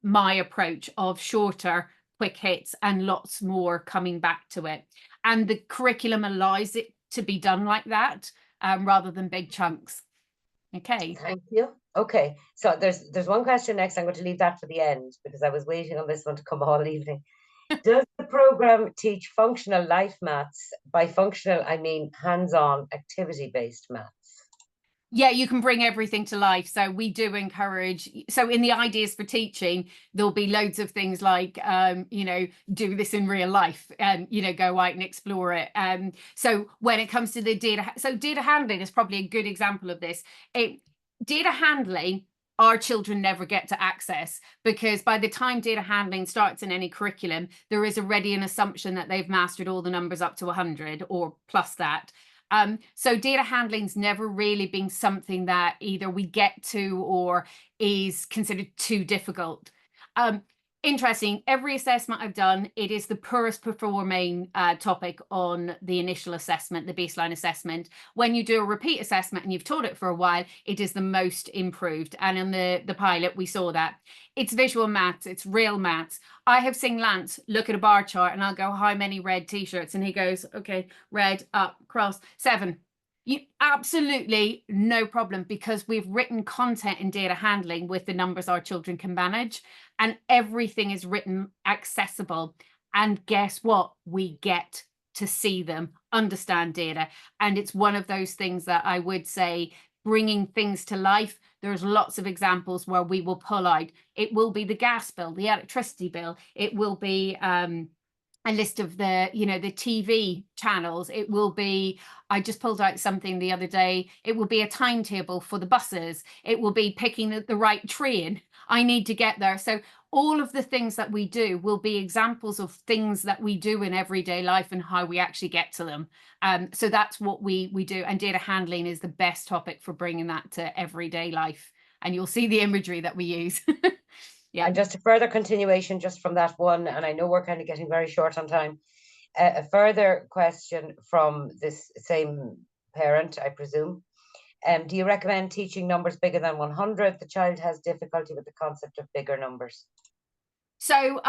my approach of shorter, quick hits and lots more coming back to it. And the curriculum allows it to be done like that, rather than big chunks. Okay. Thank you. Okay, so there's one question next. I'm going to leave that for the end because I was waiting on this one to come all evening. Does the program teach functional life maths? By functional, I mean hands-on, activity-based maths. Yeah, you can bring everything to life. So we do encourage, so in the ideas for teaching, there'll be loads of things like, do this in real life and, go out and explore it. So when it comes to the data, so data handling is probably a good example of this. Data handling, our children never get to access, because by the time data handling starts in any curriculum, there is already an assumption that they've mastered all the numbers up to 100 or plus that. So data handling's never really been something that either we get to or is considered too difficult. Interesting, every assessment I've done, it is the poorest performing topic on the initial assessment, the baseline assessment. When you do a repeat assessment and you've taught it for a while, it is the most improved. And in the pilot, we saw that. It's visual maths, it's real maths. I have seen Lance look at a bar chart and I'll go, how many red t-shirts? And he goes, okay, red, up, cross, 7. Absolutely no problem, because we've written content in data handling with the numbers our children can manage, and everything is written accessible. And guess what? We get to see them, understand data. And it's one of those things that I would say, bringing things to life. There's lots of examples where we will pull out. It will be the gas bill, the electricity bill. It will be a list of the, the TV channels. It will be, I just pulled out something the other day. It will be a timetable for the buses. It will be picking the right train. I need to get there. So all of the things that we do will be examples of things that we do in everyday life and how we actually get to them. So that's what we do. And data handling is the best topic for bringing that to everyday life. And you'll see the imagery that we use. Yeah. And just a further continuation just from that one, and I know we're kind of getting very short on time. A further question from this same parent, I presume. Do you recommend teaching numbers bigger than 100? The child has difficulty with the concept of bigger numbers. So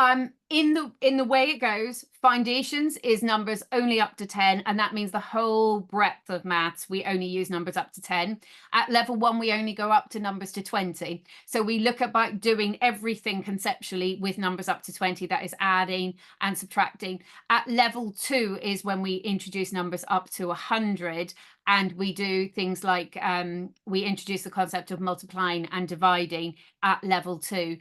in the way it goes, foundations is numbers only up to 10, and that means the whole breadth of maths, we only use numbers up to 10. At level 1, we only go up to numbers to 20. So we look about doing everything conceptually with numbers up to 20, that is adding and subtracting. At level 2 is when we introduce numbers up to 100, and we do things like we introduce the concept of multiplying and dividing at level 2.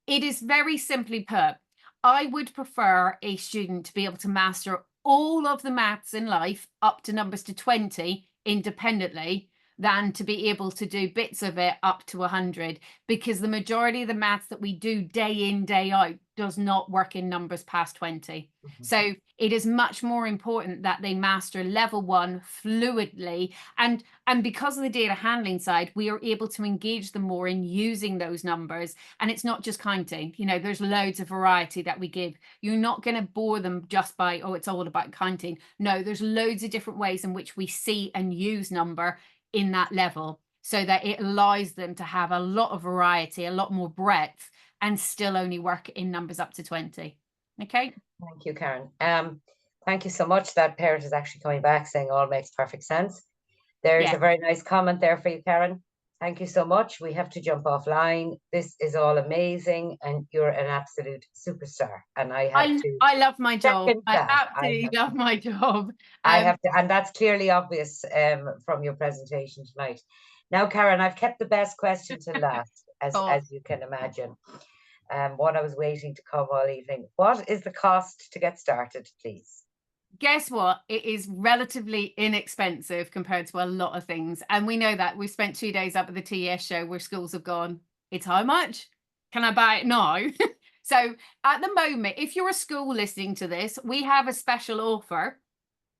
It is very simply put, I would prefer a student to be able to master all of the maths in life up to numbers to 20 independently than to be able to do bits of it up to 100, because the majority of the maths that we do day in, day out does not work in numbers past 20. So It is much more important that they master level 1 fluidly. And because of the data handling side, we are able to engage them more in using those numbers. And it's not just counting, you know, there's loads of variety that we give. You're not going to bore them just by, oh, it's all about counting. No, there's loads of different ways in which we see and use number in that level, so that it allows them to have a lot of variety, a lot more breadth, and still only work in numbers up to 20. Okay. Thank you, Karen. Thank you so much. That parent is actually coming back saying all makes perfect sense. There's Yeah. a very nice comment there for you, Karen. Thank you so much. We have to jump offline. This is all amazing, and you're an absolute superstar. And I love my job. second I that. absolutely love my job. I have to, and that's clearly obvious from your presentation tonight. Now, Karen, I've kept the best question to last, as you can imagine. What I was waiting to come all evening. What is the cost to get started, please? Guess what? It is relatively inexpensive compared to a lot of things. And we know that. We've spent 2 days up at the TES show where schools have gone, it's how much? Can I buy it now? So at the moment, if you're a school listening to this, we have a special offer,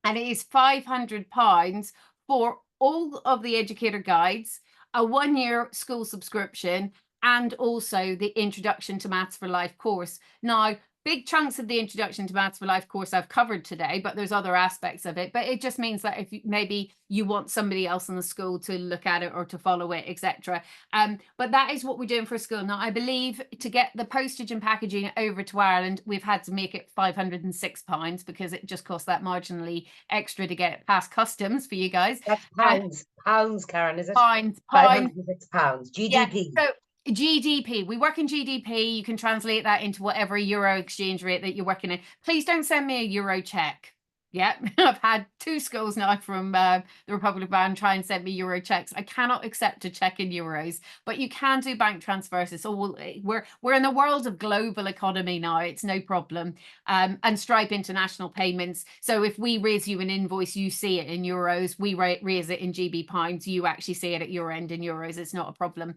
and it is £500 for all of the educator guides, a 1-year school subscription, and also the Introduction to Maths for Life course. Now, big chunks of the Introduction to Maths for Life course I've covered today, but there's other aspects of it. But it just means that if maybe you want somebody else in the school to look at it or to follow it, etc. But that is what we're doing for school. Now, I believe to get the postage and packaging over to Ireland, we've had to make it £506 because it just costs that marginally extra to get it past customs for you guys. That's pounds, Karen, is it? Pounds. £506, GDP. Yeah, so GDP, we work in GDP. You can translate that into whatever euro exchange rate that you're working in. Please don't send me a euro check. Yeah, I've had 2 schools now from the Republic of Ireland try and send me euro checks. I cannot accept a check in euros, but you can do bank transfers. It's all, we're in the world of global economy now. It's no problem. And Stripe International Payments. So if we raise you an invoice, you see it in euros. We raise it in GB pounds. You actually see it at your end in euros. It's not a problem.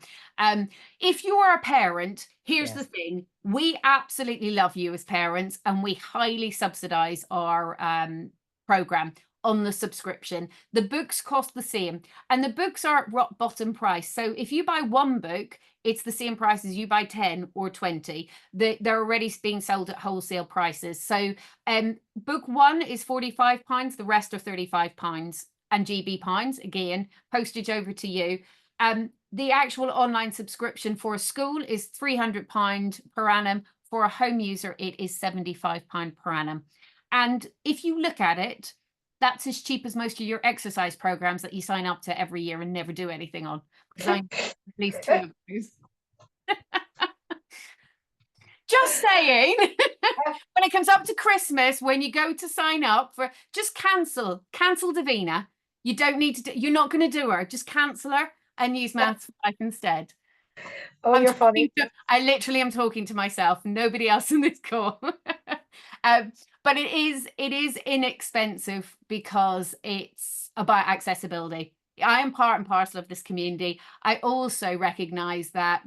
If you are a parent, here's the thing. We absolutely love you as parents, and we highly subsidize our program on the subscription. The books cost the same, and the books are at rock bottom price. So if you buy 1 book, it's the same price as you buy 10 or 20. They're already being sold at wholesale prices. So book 1 is £45, the rest are £35, and GB pounds, again, postage over to you. The actual online subscription for a school is £300 per annum. For a home user, it is £75 per annum. And if you look at it, that's as cheap as most of your exercise programs that you sign up to every year and never do anything on. Because I at least 2 of those. Just saying, when it comes up to Christmas, when you go to sign up for, just cancel Davina. You don't need to you're not going to do her. Just cancel her and use Maths for Life instead. Oh, you're funny. I literally am talking to myself, nobody else in this call. But it is inexpensive because it's about accessibility. I am part and parcel of this community. I also recognize that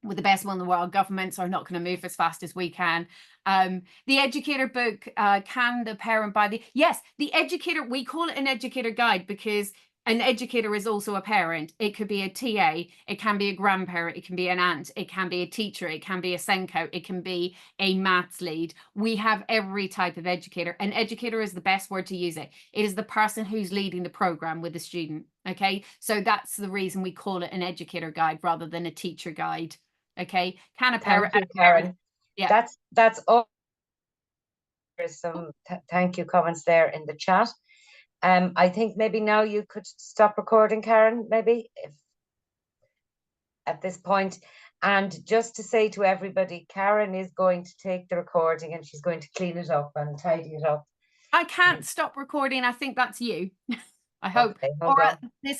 with the best will in the world, governments are not going to move as fast as we can. The educator book, can the parent buy the educator, we call it an educator guide because an educator is also a parent. It could be a TA, it can be a grandparent, it can be an aunt, it can be a teacher, it can be a Senko, it can be a maths lead. We have every type of educator. An educator is the best word to use it. It is the person who's leading the program with the student. Okay, so that's the reason we call it an educator guide rather than a teacher guide. Okay, can a parent? Thank you, Karen. Yeah, that's all. There's some thank you comments there in the chat. I think maybe now you could stop recording, Karen, maybe if at this point. And just to say to everybody, Karen is going to take the recording and she's going to clean it up and tidy it up. I can't stop recording. I think that's you. I hope. Okay, hold on. This